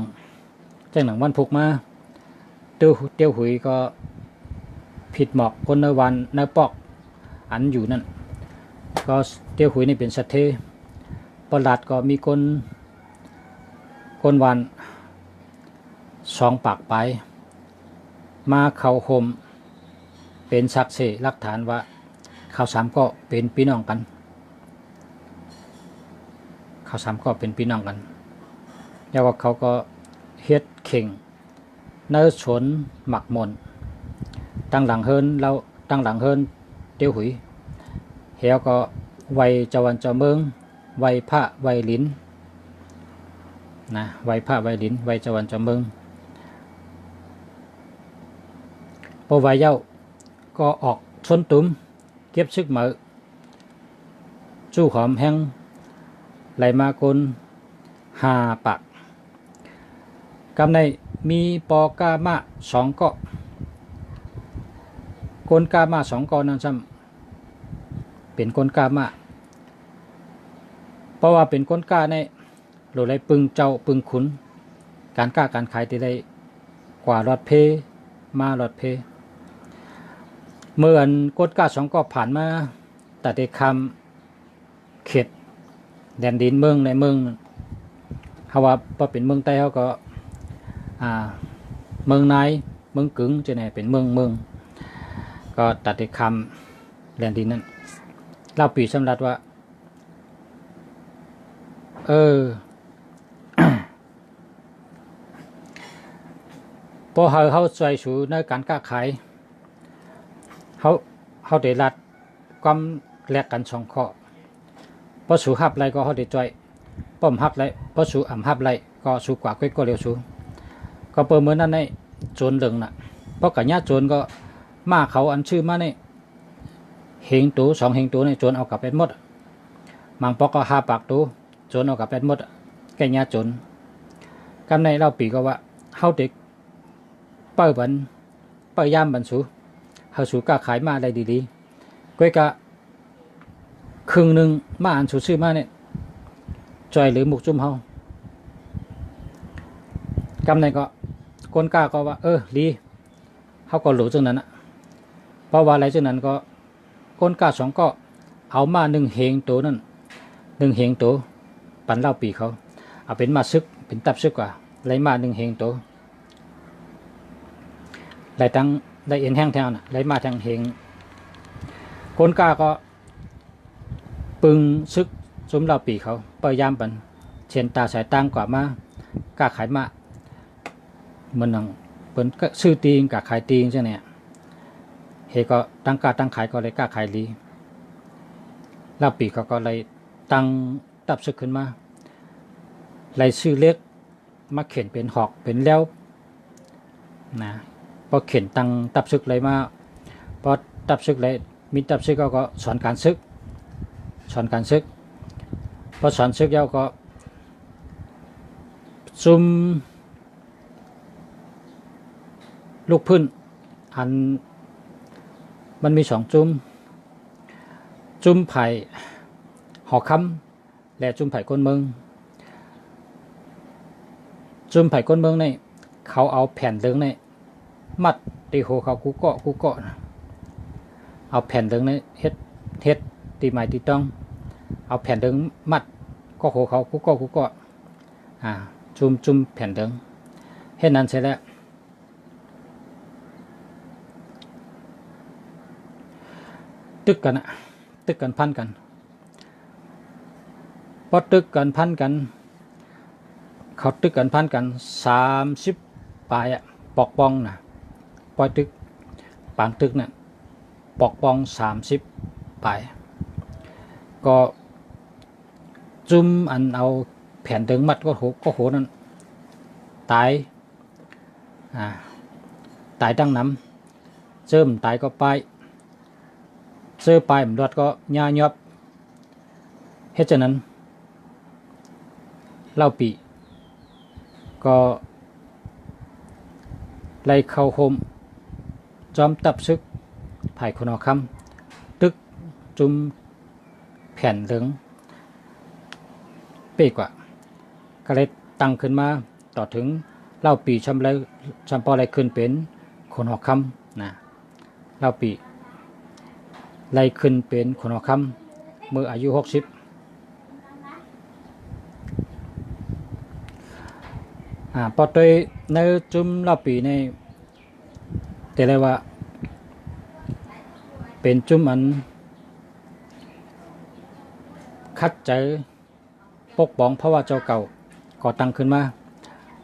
หนังวันพุกมาเตี้ยวหุยก็ผิดหมอกคนในวันในปอกอันอยู่นั่นก็เตี้ยวหุยนี่เป็นสัตเทประหลัดก็มีคนวัน2 ปากไปมาเข้าโฮมเป็นสักเสหลักฐานว่าเขา3ก็เป็นพี่น้องกันเขา3ก็เป็นพี่น้องกันแล้วว่าเขาก็เฮ็ดเข่งเนื้อสนหมักมนตั้งหลังเฮินเตี้ยวหุยเฮียก็ไวเจวันเจาเมืองไวพระไวลิ้นนะไวพระไวลิ้นไวเจวันเจาเมืองพอไวเย้าก็ออกชนตุ้มเก็บซึกเหมือจู้หอมแห้งไหลมากล5 ปากกำในมีปอกามา2 เกาะกลกามา2 เกาะนั่นซ้ำเป็นกลกามาเพราะว่าเป็นกลกาในโหลไรปึงเจ้าปึงขุนการกล้าการขายที่ได้กว่าหลอดเพมาหลอดเพเมื่อนกลกา2 เกาะผ่านมาแต่ได้คำเข็ดแดนดินเมืองในเมืองเขาว่าพอเป็นเมืองใต้เขาก็เมืองนายเมืองกึ่งจะไหนเป็นเมือง ก็ตัดที่คำแลนดินนั้นเล่าปีสำหรับว่าพอเขาใจสู่ในการค้าขายเขาได้รัดความแลกกันสองข้อพอสู่หับไรก็เขาได้จ่อยป้อมหับไรพอสู่อ่ำหับไรก็สู่กว่าก็เร็วสู่ก็เปิดเหมือนนั้นในโจรเหลืองน่ะเพราะกับญาติโจรก็มาเขาอันชื่อมาในเฮงตูสองเฮงตูในโจรเอากลับเป็นหมดมังปอกก็5 ปากตูโจรเอากลับเป็นหมดแกญาติโจรกำในเล่าปีก็ว่าเขาเด็กเปิดบันเปิดย่ามบันสูเขาสู่กล้าขายมาได้ดีๆก็กะครึ่งหนึ่งมาอันสูซื้อมาเนี่ยจอยหรือหมุกจุ่มเฮากำในก็คนกล้าก็ว่าดีเขาก็หลูจังนั้นนะเพราะว่าอะไรจังนั้นก็คนกล้าสองก็เอามา1 เฮงตัวนั่น1 เฮงตัวปันเล่าปีเขาเอาเป็นมาซึกเป็นตับซึกกว่าไรมา1 เฮงตัวไรตั้งไรเอ็นแห้งแถวน่ะไรมาทางเฮงคนกล้าก็ปึงซึกสมเล่าปีเขาพยายามปันเชียนตาสายตั้งกว่ามากล้าขายมาเหมือนนังเป็นก็ซื้อตีงกล้าขายตีงใช่เนี่ยเฮก็ตั้งกล้าตั้งขายก็เลยกล้าขายลีเล่าปีเขาก็เลยตั้งตับซึกขึ้นมาเลยซื้อเล็กมาเข็นเป็นหอกเป็นแล้วนะพอเข็นตั้งตับซึกเลยมาพอตับซึกเลยมีตับซึกก็สอนการซึกพอสอนซึกแล้วก็ซุ่มลูกพื้นอันมันมี2 จุ่มไผ่หอคำและจุ่มไผ่ก้นเมืองจุ่มไผ่ก้นเมืองนี่เขาเอาแผ่นเหลืองนี่มัดตีโหเขากูเกาะนะเอาแผ่นเหลืองนี่เฮ็ดตีไม้ตีต้องเอาแผ่นเหลืองมัดก็โหเขากูเกาะจุ่มแผ่นเหลืองเฮ็ดนั้นเสร็จแล้วตึกกันพันกันพอตึกกันพันกันเขาตึกกันพันกัน30 ปลายปอกปองนะปอยตึกปางตึกน่ะปอกปอง30 ปลายก็จุ่มอันเอาแผ่นถึงมัดก็โหนั่นตายดังน้ำเจิมตายก็ไปเสื้อปลายมันรอดก็ย่ายอบเฮ็ดฉะนั้นเล่าปีก็ไล่เข้าโฮมจอมตับซึกไผ่คนอคำตึกจุ่มแผ่นเหลืองเป๊กว่าก็เลยตั้งขึ้นมาต่อถึงเล่าปีชำปออะไรขึ้นเป็นคนหอกคำนะเล่าปีไล่ขึ้นเป็นคนหอกคำเมื่ออายุ60พอโดยในจุ่มเล่าปีในแต่เลยว่าเป็นจุ่มอันคัดใจปกป้องเพราะว่าเจ้าเก่าก่อตั้งขึ้นมา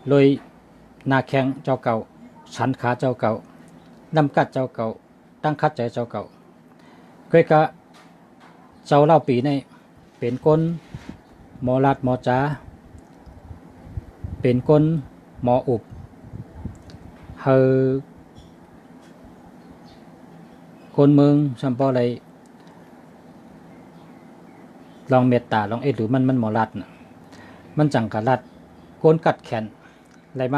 เลยนาแข้งเจ้าเก่าสันขาเจ้าเก่านำกัดเจ้าเก่าตั้งคัดใจเจ้าเก่าก็กะเจ้าเล่าปีในเป็นคนหมอลัดหมอจ๋าเป็นคนหมออุบเฮอคนเมืองซัมปออะไรลองเมตตาลองหรือมันหมอลัดน่ะมันจังกะลัดโกนกัดแขนอะไรม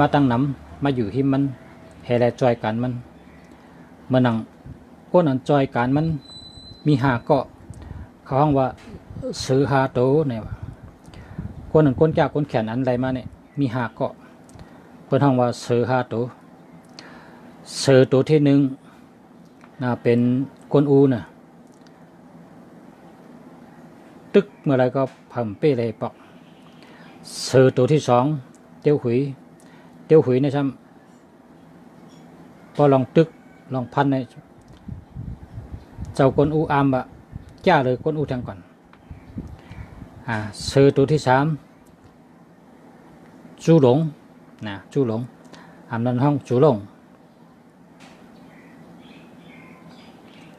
าตั้งน้ำมาอยู่หิมมันเฮแลจอยกันมันเมื่อนังก้นอันจอยกันมันมีหาเกาะเขาห้องว่าซื้อหาโตเนี่ยก้นอันก้นจากก้นแขนอันอะไรมาเนี่ยมีหาเกาะเพิ่นห้องว่าซื้อหาโตซื้อตัวที่1เป็นก้นอูน่ะตึกเมื่อไรก็พัมเป้เลยปอกซื้อตัวที่2เตี้ยวหุยในซ้ พอลองตึกลองพันในเจ้ากวนอูอามบะจ้าเลยกวนอูทางก่อนชื่อตัวที่3จูหลงนะจูหลงอำนั้นห้องจูหลง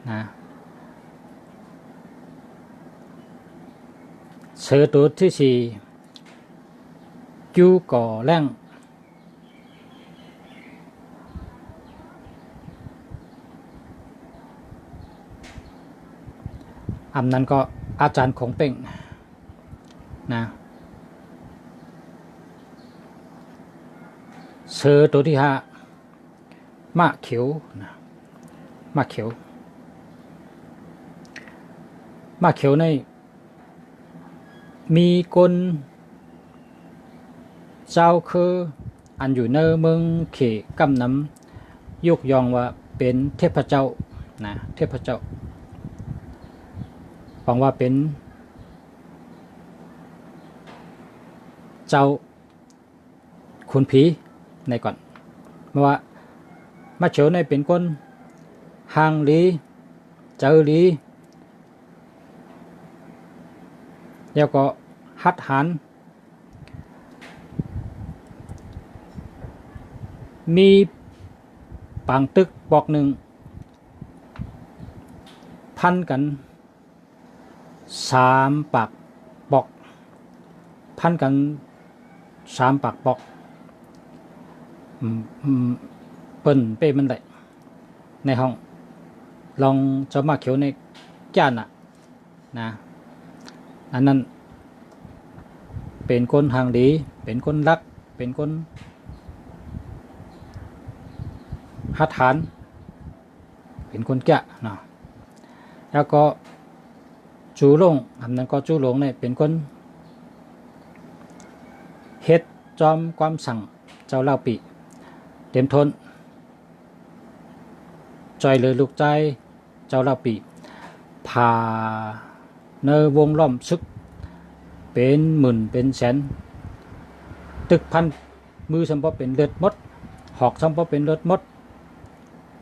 นะชื่อตัวที่4จูก่อแรงอำนั้นก็อาจารย์ของเป่งนะเสือตัวที่5มะเขียวนะมะเขียวในมีคนเจ้าคืออันอยู่ในเมืองเขกำน้ำยกยองว่าเป็นเทพเจ้านะเทพเจ้าฟังว่าเป็นเจ้าขุนผีในก่อนเมื่อว่ามาเฉียวในเป็นคนหางลีเจอลีแล้วก็หัดหันมีปางตึกบอกหนึ่งพันกัน3 ปากบอกพันกัน3 ปากบอกเปิ้นเป้มันได้ในห้องลองจะมาเขียวในจ้านนะอันนั้นเป็นคนหางดีเป็นคนรักเป็นคนหัดฐานเป็นคนแก่เนาะแล้วก็จูหลงอันนั้นก็จูหลงเนี่ยเป็นคนเฮ็ดจอมความสั่งเจ้าเล่าปีเต็มทนจอยเลยลูกใจเจ้าเล่าปีผ่าเนวงล้อมซึกเป็นหมื่นเป็นแสนตึกพันมือสมพเป็นเลือดมดหอกสมพเป็นเลือดมด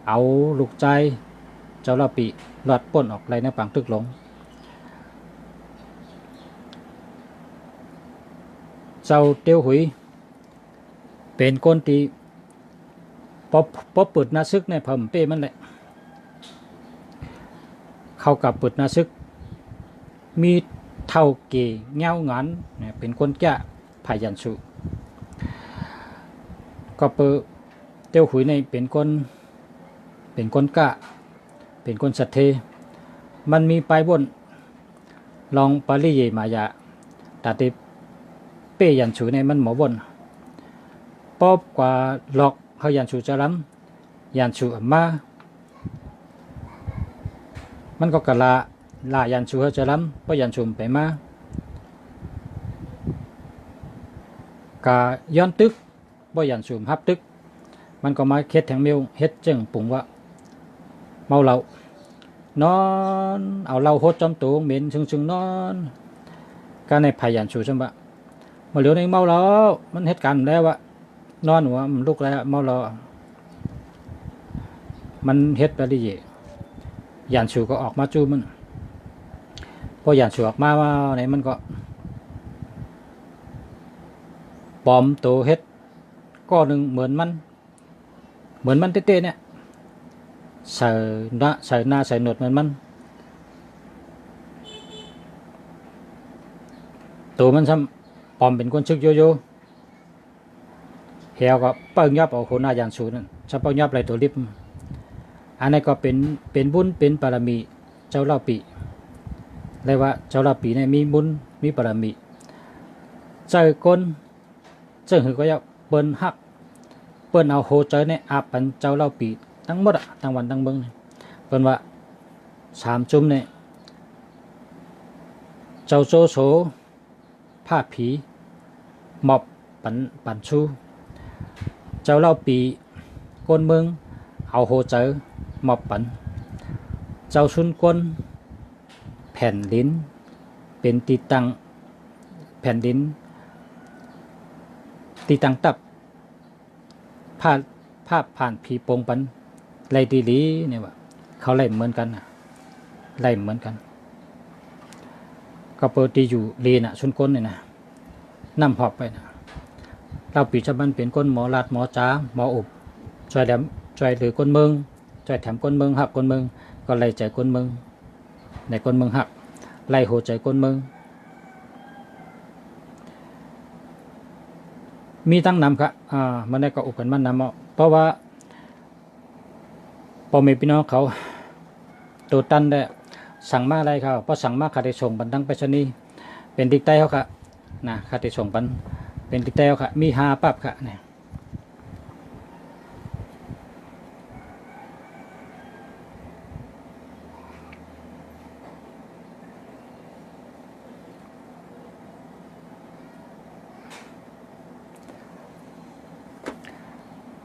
เอาลูกใจเจ้าเล่าปีหลอดป่นออกไรในปางตึกหลงเจ้าเตียวหุยเป็นคนที่ป๊อเปิดนาซึกในผมเป้มันแหละเข้ากับเปิดนาซึกมีเท่าเกเงางานเนี่ยเป็นคนแก่พายันสุก็เปิดเตียวหุยในเป็นคนกะเป็นคนสัตเทมันมีปลายบนลองปาริเยมายาตาติเป้ยันสูในมันหมอบนป๊อบกว่าหลอกเขายันสูจะล้ำยันสูมามันก็กะลายันสูเขาจะล้ำเพราะยันสูไปมากะย้อนตึกเพราะยันสูฮับตึกมันก็มาเฮ็ดแทงเมียวเฮ็ดจึงปุ่งว่าเมาเหล้านอนเอาเหล้าโหดจอมตูงเหม็นชึงนอนก็ในพายันสูใช่ปะมาเหลียวในเมาแล้วมันเหตุการณ์แล้วว่านอนหัวมันลุกแล้วเมาแล้วมันเฮ็ดไปดิเยยันสูก็ออกมาจูมันพอยันสูออกมาไหนมันก็ปลอมตัวเฮ็ดก้อนหนึ่งเหมือนมันเต้ๆเนี่ยใส่หน้าใส่หนวดเหมือนมันตัวมันซ้ำปลอมเป็นคนชึกโยโย่เหี่ยวก็เปิ้งยับเอาคนหน้ายันสูนั่นชอบเปิ้งยับไรตัวลิบอันนี้ก็เป็นบุญเป็นบารมีเจ้าเล่าปีเรียกว่าเจ้าเล่าปีเนี่ยมีบุญมีบารมีเจอคนเจอหือก็ยับเปิ้นฮักเปิ้นเอาโหเจอเนี่ยอาบปันเจ้าเล่าปีทั้งหมดทั้งวันทั้งเมืองเปิ้นว่า3 จุ่มเนี่ยเจ้าโจโฉผ้าผีหมอบปันชูเจ้าเล่าปีก้นเมืองเอาโหเจอหมอบปันเจ้าชุนก้นแผ่นลิ้นเป็นตีตังแผ่นลิ้นตีตังตับผ้าผ่านผีโปงปัน ไล่ตีหลีเนี่ยว่าเขาไล่เหมือนกันนะไล่เหมือนกันก็เปิดตีอยู่ลีน่ะชุนก้นเนี่ยนะนำหอบไปนะเราปีชาบันเป็นก้นหมอลาดหมอจ้าหมออบช่วยแหลมช่วยหรือก้นเมืองช่วยแถมก้นเมืองหักก้นเมืองก็ไล่ใจก้นเมืองในก้นเมืองหักไล่โหใจก้นเมืองมีตั้งนำครับมันได้ก็อุกันมันนำเพราะว่าพ่อแม่พี่น้องเขาตัวตันได้สั่งมาอะไรเขาเพราะสั่งมาขาดส่งบันดังไปชนีเป็นติ๊กใต้เขาค่ะนะขาดส่งบันเป็นติ๊กใต้เขาค่ะมี5 ปั๊บค่ะเนี่ย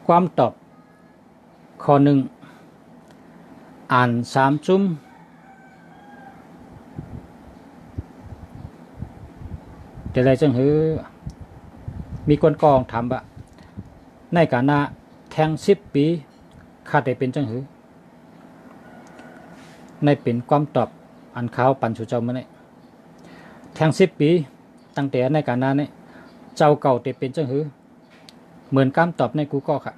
ความตอบข้อ 1อ่าน3 จุ้มเดี๋ยวอะไรจังหือมีคนกองถามว่าในการนาแทง10 ปีคาดได้เป็นจังหือในเป็นความตอบอันขาวปันสู่เจ้ามื้อนี้แทง10 ปีตั้งแต่ในการนาเนี่ยเจ้าเก่าได้เป็นจังหือเหมือนคำตอบในกูก็ค่ะ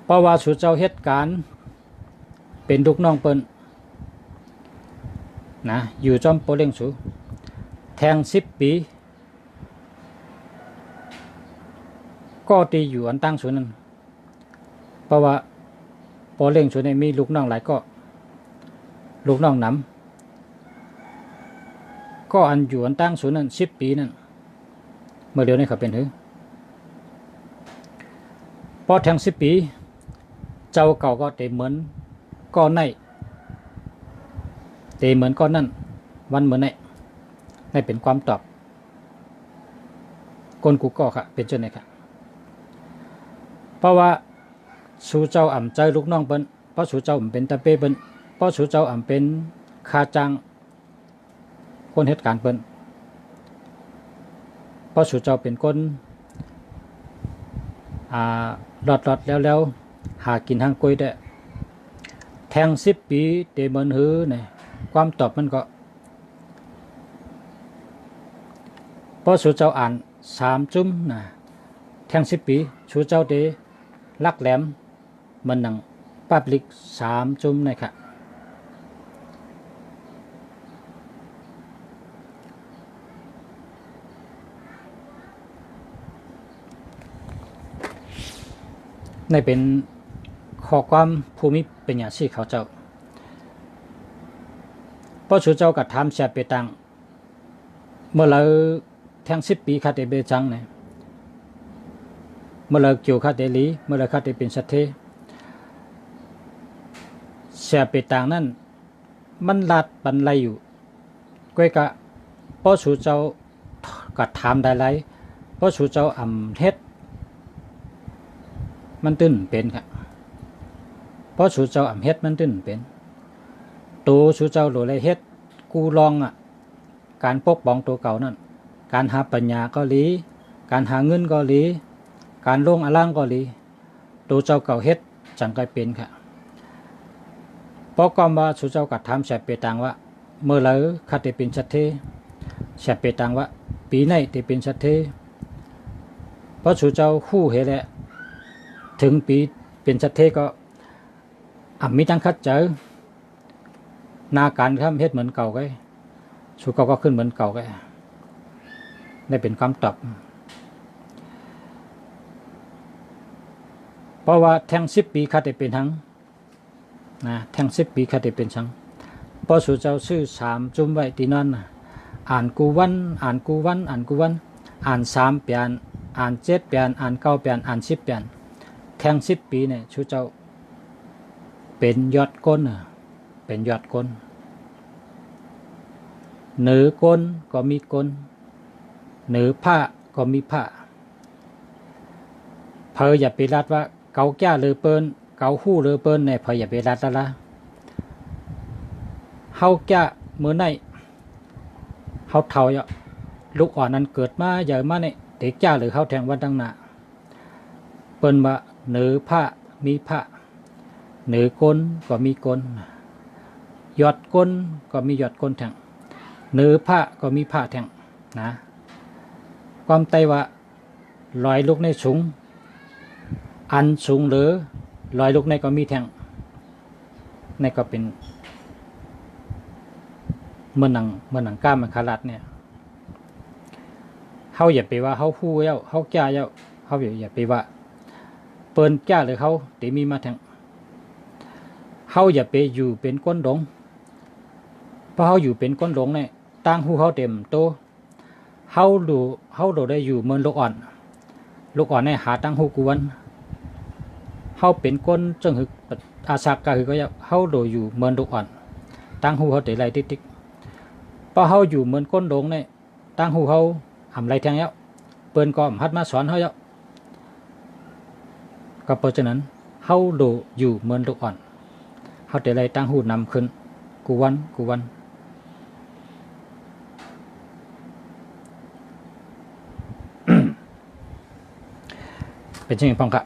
เพราะว่าสู่เจ้าเหตุการณ์เป็นลูกน้องเปิ้นนะอยู่จอมโปเล่งสูแทง10 ปีก็ตีอยู่อันตั้งสูนั้นเพราะว่าโปเล่งสูในมีลูกน้องหลายก็ลูกน้องนำก็อันอยู่อันตั้งสูนั้น10 ปีนั้นเมื่อเดียวนี้เขาเป็นหือพอแทง10 ปีเจ้าเก่าก็เตเหมือนก็ในเตเหมือนก้อนนั่นวันเหมือนในเป็นความตอบก้นกูก็ค่ะเป็นจนไหนค่ะเพราะว่าสู่เจ้าอ่ำใจลูกน้องเปิ้นเพราะสู่เจ้าอ่ำเป็นตะเป้เปิ้นเพราะสู่เจ้าอ่ำเป็นคาจังคนเหตุการณ์เปิ้นเพราะสู่เจ้าเป็นคนหลอดแล้วหากินทางกล้วยได้แทง10 ปีเตเหมือนหือเนี่ยความตอบมันก็เพราะสู่เจ้าอ่าน3 จุ้มนะแทง10 ปีสู่เจ้าเตลักแหลมมันหนังปับลิก3 จุ้มนะครับในเป็นข้อความภูมิเป็นอย่างที่เขาเจ้าเพราะสู่เจ้ากับทำเสียเปตังเมื่อเราแทง10 ปีคาเตเบจังเนี่ยเมื่อเราเกี่ยวคาเตลีเมื่อเราคาเตเป็นสัตเทเสียเปตังนั่นมันลาดบันไลอยู่ก้อยกะเพราะสู่เจ้ากับทำได้ไรเพราะสู่เจ้าอ่ำเฮ็ดมันตื้นเป็นค่ะเพราะสู่เจ้าอ่ำเฮ็ดมันตื้นเป็นตัวสู่เจ้าโหลเลยเฮ็ดกูลองการปกป้องตัวเก่านั่นการหาปัญญาก็ลีการหาเงินก็ลีการลงอล่างก็ลีตัวเจ้าเก่าเฮ็ดจังกลายเป็นค่ะเพราะความว่าสู่เจ้ากัดทำแสบเปตังว่าเมื่อไรคาเตเป็นชัดเทแสบเปตังว่าปีไหนเตเป็นชัดเทเพราะสู่เจ้าคู่เหตุแหละถึงปีเป็นชัดเทก็มีตั้งคัดเจอนาการทำเฮ็ดเหมือนเก่าไงสู่เก่าก็ขึ้นเหมือนเก่าไงได้เป็นคำตอบเพราะว่าแทง10 ปีคาดได้เป็นทั้งนะแทง10 ปีคาดได้เป็นทั้งเพราะสู่เจ้าชื่อ3 จุ่มไว้ที่นั่นอ่านกูวันอ่านกูวันอ่านกูวันอ่าน3 เปลี่ยนอ่าน7 เปลี่ยนอ่าน9 เปลี่ยนอ่าน10 เปลี่ยนแทง10 ปีเนี่ยสู่เจ้าเป็นยอดก้นเป็นยอดก้นเหนือก้นก็มีก้นเหนือผ้าก็มีผ้าเพออย่าไปรัดว่าเกาแก้เลยเปิ้นเกาหู้เลยเปิ้นเนี่ยเพออย่าไปรัดละเฮาแก้มือในเฮาเท่าลูกอ่อนนั้นเกิดมาใหญ่มาเนี่ยเด็กแก้หรือเฮาแทงวันตั้งหน้า เปิ้นว่าเหนือผ้ามีผ้าเหนือก้นก็มีก้นยอดก้นก็มียอดก้นแทงเหนือผ้าก็มีผ้าแทงนะความไตว่าลอยลูกในสูงอันสูงหรือลอยลูกในก็มีแทงในก็เป็นเมื่อหนังกล้ามมันขาดเนี่ยเขาอย่าไปว่าเขาพูดแล้วเขาแก่แล้วเขาอย่าไปว่าเปิ้นแก่หรือเขาตีมีมาแทงเขาอย่าไปอยู่เป็นก้นดงเพราะเขาอยู่เป็นก้นดงเนี่ยตั้งหูเขาเต็มโตเขาดูได้อยู่เหมือนลูกอ่อนเนี่ยหาตั้งหูกวนเขาเป็นก้นจังหึกอาศักกะคือก็เขาดูอยู่เหมือนลูกอ่อนตั้งหูเขาเตะไรติ๊กเพราะเขาอยู่เหมือนก้นดงเนี่ยตั้งหูเขาทำไรแทงแล้วเปิ้นก็หัดมาสอนเขาแล้วก็เพราะฉะนั้นเขาดูอยู่เหมือนลูกอ่อนเขาเตะไรตั้งหูนำขึ้นกูวันเป็นเช่นนี้พองค่ะ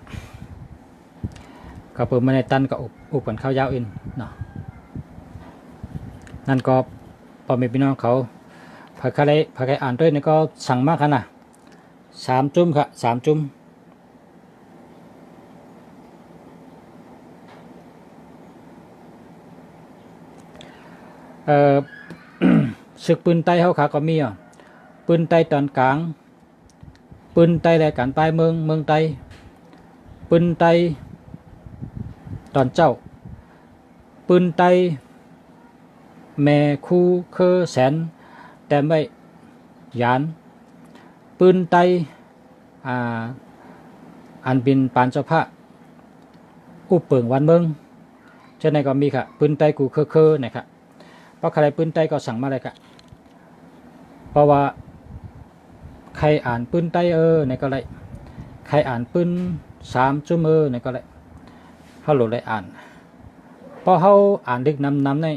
ก็เปิดมาในตันก็อุบกันข้าวยาวอินเนาะนั่นก็พอมีพี่น้องเขาพาใครอ่านด้วยนี่ก็สั่งมากค่ะนะ3 จุ่มค่ะ3 จุ่มศึกปืนไต้เขาขาก็มีปืนไต้ตอนกลางปืนไต้รายการปลายเมืองไต้ปืนไต้ตอนเจ้าปืนไต้แม่คู่เคอแสนแต่ไม่ยานปืนไต้อันบินปานเจ้าพระอุปเปิงวันเมืองเช่นไหนก็มีค่ะปืนไต้กูเคอนะครับเพราะใครปืนไต้ก็สั่งมาเลยค่ะเพราะว่าใครอ่านปืนไต้ในก็เลยใครอ่านปืน3 จุ่มในก็เลยเขาโหลดได้อ่านพอเขาอ่านดึกนำใน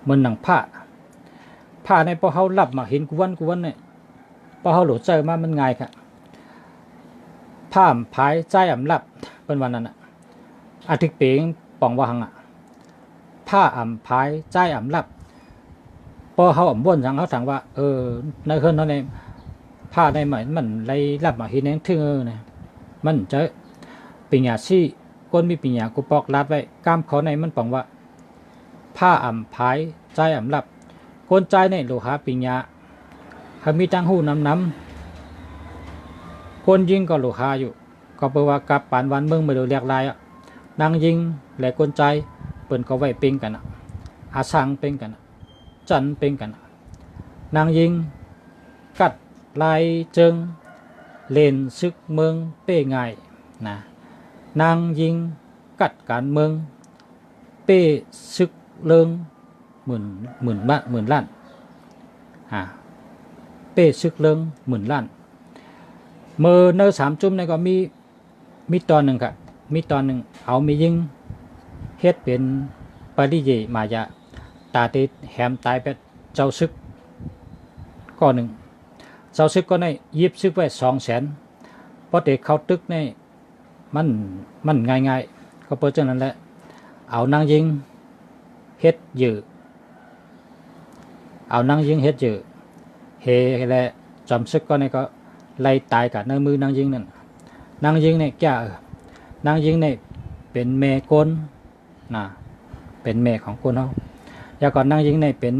เหมือนหนังผ้าในพอเขาหลับมาเห็นกวนเนี่ยพอเขาโหลดเจอมามันง่ายค่ะผ้าพายใจอ่ำหลับเป็นวันนั้นอาทิตย์เปียงป่องว่าหังผ้าพายใจอ่ำหลับพอเขาบ้วนสั่งเขาสั่งว่าในคืนนั้นเนี่ยผ้าในเหมือนมันไรหลับมาเห็นเองถึงเนี่ยมันจะปิญญาซี่ก้นมีปิญญากูปอกลาดไว้กล้ามเขาในมันป่องว่าผ้าพายใจหลับก้นใจในโลหะปิญญาเขามีตั้งหูน้ำก้นยิงก็โลหะอยู่ก็แปลว่ากับปานวันเมืองไม่รู้เรียกลายนางยิงและก้นใจเปิ่นก็ไว้เป็นกันอาสังเป็นกันจันเป็นกันนางยิงกัดลายเจิงเล่นซึกเมืองเป้ง่ายนะนางยิงกัดการเมืองเป้ซึกเลิงหมื่นล้านเป้ซึกเลิง10,000 ล้านเมื่อเนื้อ3 จุ่มนี่ก็มีตอนหนึ่งค่ะมีตอนหนึ่งเอามียิงเฮ็ดเป็นปริเยมายาตาติดแหมตายไปเจ้าซึกก้อนหนึ่งเจ้าซึกก็ได้ยิบซึกไว้200,000เพราะเด็กเขาตึกนี่มันง่ายก็เพราะฉะนั้นแหละเอานางยิงเฮ็ดยื้อเอานางยิงเฮ็ดยื้อเฮและจำซึกก็นี่ก็ไล่ตายกับในมือนางยิงนั่นนางยิงเนี่ยแก่นางยิงเนี่ยเป็นแม่กลนะเป็นแม่ของคนเขาแล้วก่อนนางยิงเนี่ยเป็น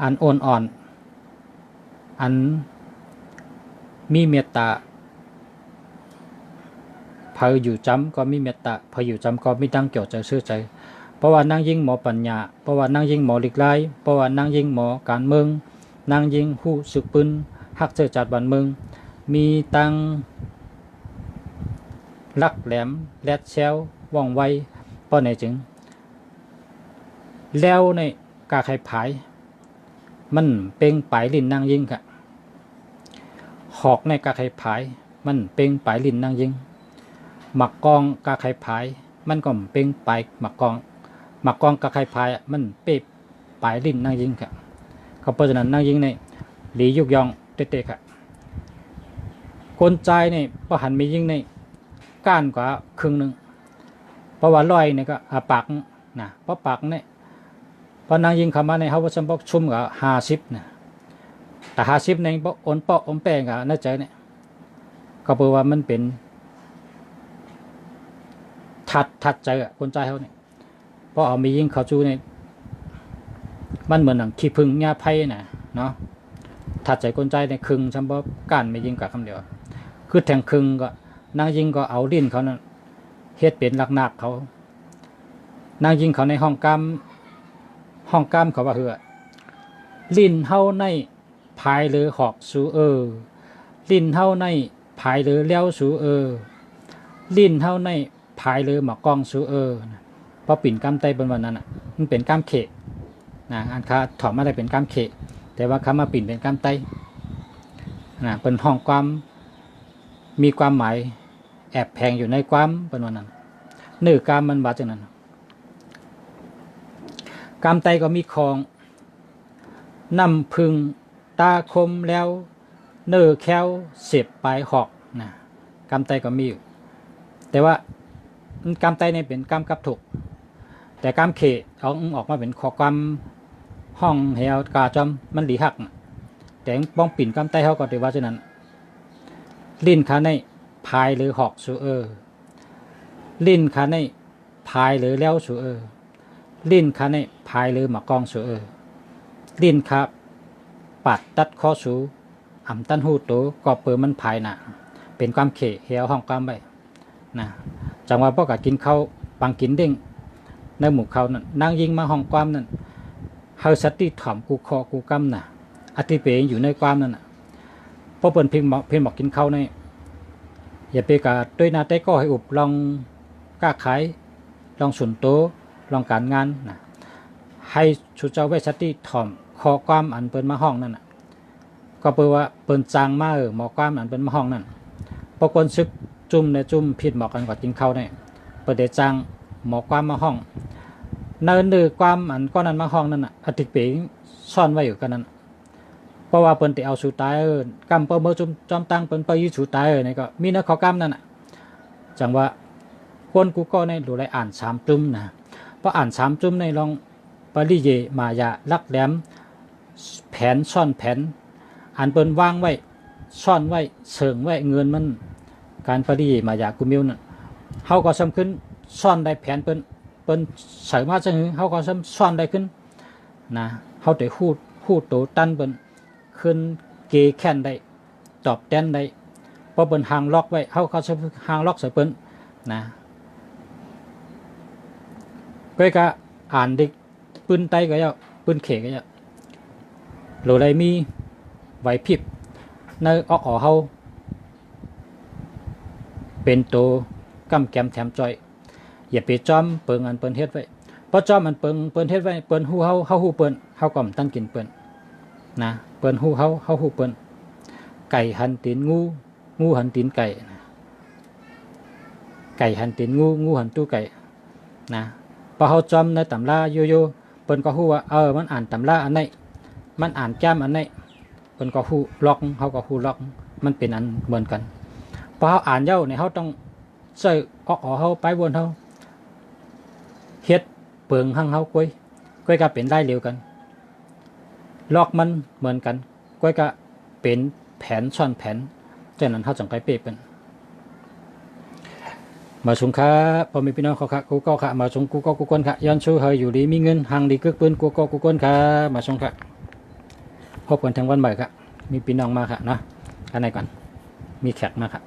อันอ่อนอันมีเมตตาพออยู่จำก็มีเมตตาพออยู่จำก็มีตั้งเกี่ยวใจซื่อใจเพราะว่านางยิงหมอปัญญาเพราะว่านางยิงหมอหลีกไล่เพราะว่านางยิงหมอการเมืองนางยิงผู้สึกปืนฮักเจอจัดบ้านเมืองมีตั้งลักแหลมแลดเซลว่องไวป้อไหนจึงแล้วในกาไข่ผายมันเป่งปลายลิ้นนางยิงค่ะหอกในกาไข่ผายมันเป่งปลายลิ้นนางยิงหมักกองกาไข่ผายมันก็เป่งปลายหมักกองกาไข่ผายมันเป๊ะปลายลิ้นนางยิงค่ะเพราะฉะนั้นนางยิงในหลียุกยอง เตะๆค่ะคนใจเนี่ยพอหันมียิ่งในก้านกว่าครึ่งหนึ่งเพราะว่าลอยเนี่ยก็ปากนะเพราะปากเนี่ยพอนางยิงเข้ามาในเขาว่าสมบอกชุ่มกับ50นะแต่50ในพวกอ่อนเปาะอ่อนแป้งกับน่าใจเนี่ยก็แปลว่ามันเป็นทัดใจอ่ะคนใจเขาเนี่ยเพราะเอามียิงเขาจูเนี่ยมันเหมือนหนังขี้พึ่งหญ้าไผ่น่ะเนาะทัดใจคนใจในครึ่งสมบอกก้านไม่ยิงกับคำเดียวคือแทงครึ่งก็นางยิงก็เอาลิ้นเขานั่นเฮ็ดเป็นหนักๆเขานางยิงเขาในห้องกามเขาว่าเหือลิ้นเฮาในภายหรือหอกสูลิ้นเฮาในภายหรือเลี้ยวสูลิ้นเฮาในภายหรือหมอกกองสูเพราะปิ่นกามไตบนวันนั้นน่ะมันเป็นกามเขะนะอันคาถอดมาได้เป็นกามเขะแต่ว่าคำมาปิ่นเป็นกามไตนะเป็นห้องความมีความหมายแอบแผงอยู่ในความเป็นวันนั้นเนื้อกามมันบาดจังนั้นกามไตก็มีคองน้ำพึงตาคมแล้วเนื้อแควเสียบปลายหอกนะกามไตก็มีอยู่แต่ว่ากามไตเนี่ยเป็นกามกับถูกแต่กามเขเอาออกมาเป็นข้อความห้องเหี่ยวกาจอมมันหลีหักนะแต่ป้องปิ่นกามไตเขาก็ถือว่าฉะนั้นลิ้นขาในพายหรือหอกสูลิ้นขาในพายหรือเลี้ยวสูลิ้นขาในพายหรือหมากองสูลิ้นขาปัดตัดข้อสูอ่ำตันหูโตก็เปิดมันพายหนาเป็นความเขเหี่ยวห้องความไปนะจังว่าพวกกินข้าวปังกินเด้งในหมู่เขานั่นนางยิงมาห้องความนั่นเฮาสติถ่อมกูคอกูกำน่ะอธิเปยอยู่ในความนั่นน่ะพอเปิดเพียงบอกกินข้าวในอย่าไปกะด้วยนาเต้ก็ให้อุบลองกล้าขายลองสุนโตลองการงานนะให้ชูเจ้าไว้สติถ่อมคอความอันเปิ้นมาห้องนั่นน่ะก็แปลว่าเปิ้นจางมาหมอความอันเปิ้นมาห้องนั่นพอคนซึกจุ่มในจุ่มผิดหมอกกันกว่ากินข้าวเนี่ยเปิดเดจางหมอความมาห้องเนินดื้อความอันก้อนนั้นมาห้องนั่นน่ะอธิเปยซ่อนไว้อยู่กันนั้นเพราะว่าเปิ้นไปเอาสูตายกำเปิ้นเมื่อจุ่มจอมตั้งเปิ้นไปยืดสูตายนี่ก็มีนักขอกำนั่นน่ะจังว่าคนกูก็ในดูได้อ่าน3จุ่มนะพออ่าน3จุ่มในลองปริเยมายาลักแหลมแผนซ่อนแผนอันเปิ้นวางไว้ซ่อนไว้เสริงไว้เงินมันการปริเยมายากุมิวนั่นเฮาก็สำขึ้นซ่อนได้แผนเปิ้นใส่มาจังเฮาก็ซ่อนได้ขึ้นนะเฮาได้ฮู้โตตันเปิ้นขึ้นเกแค้นได้ตอบแทนได้เพราะเปิ้นหางล็อกไว้เฮาก็หางล็อกใส่เปิ้นนะก็อ่านดิปืนไตก็เยาปืนเขก็เยาโหลได้มีไหวพริบในออกเฮาเป็นโตกำแกมแถมจอยอย่าไปจอมเปิงอันเปิ้นเฮ็ดไว้เพราะจอมอันเปิ้นเฮ็ดไว้เปิ้นฮู้เฮาฮู้เปิ้นเฮาก็บ่ตั้งกินเปิ้นนะเปิ้นฮู้เฮาฮู้เปิ้นไก่หันตีนงูหันตีนไก่ไก่หันตีนงูหันตู้ไก่นะพอเฮาจอมในตำราโยเปิ้นก็ฮู้ว่ามันอ่านตำราอันไหนมันอ่านจ้ำอันไหนเปิ้นก็ฮู้ล็อกเฮาก็ฮู้ล็อกมันเป็นอันเหมือนกันพอเฮาอ่านเย้าเนี่ยเฮาต้องใส่เฮาไปวนเฮาเฮ็ดเปิงหังเฮาก้อยก็เป็นได้เร็วกันล็อกมันเหมือนกันก้อยก็เป็นแผนซ่อนแผนจากนั้นเฮาจังไปเป๊ะเป็นมาสงค่ะพอมีพี่น้องเขาค่ะกูก็ค่ะมาสงกูก็กูคนค่ะย้อนชูเฮยอยู่ดีมีเงินหังดีกึกปืนกูก็กูคนค่ะมาสงค่ะพบกันทั้งวันใหม่ค่ะมีพี่น้องมาค่ะนะอันไหนก่อนมีแขกมาค่ะ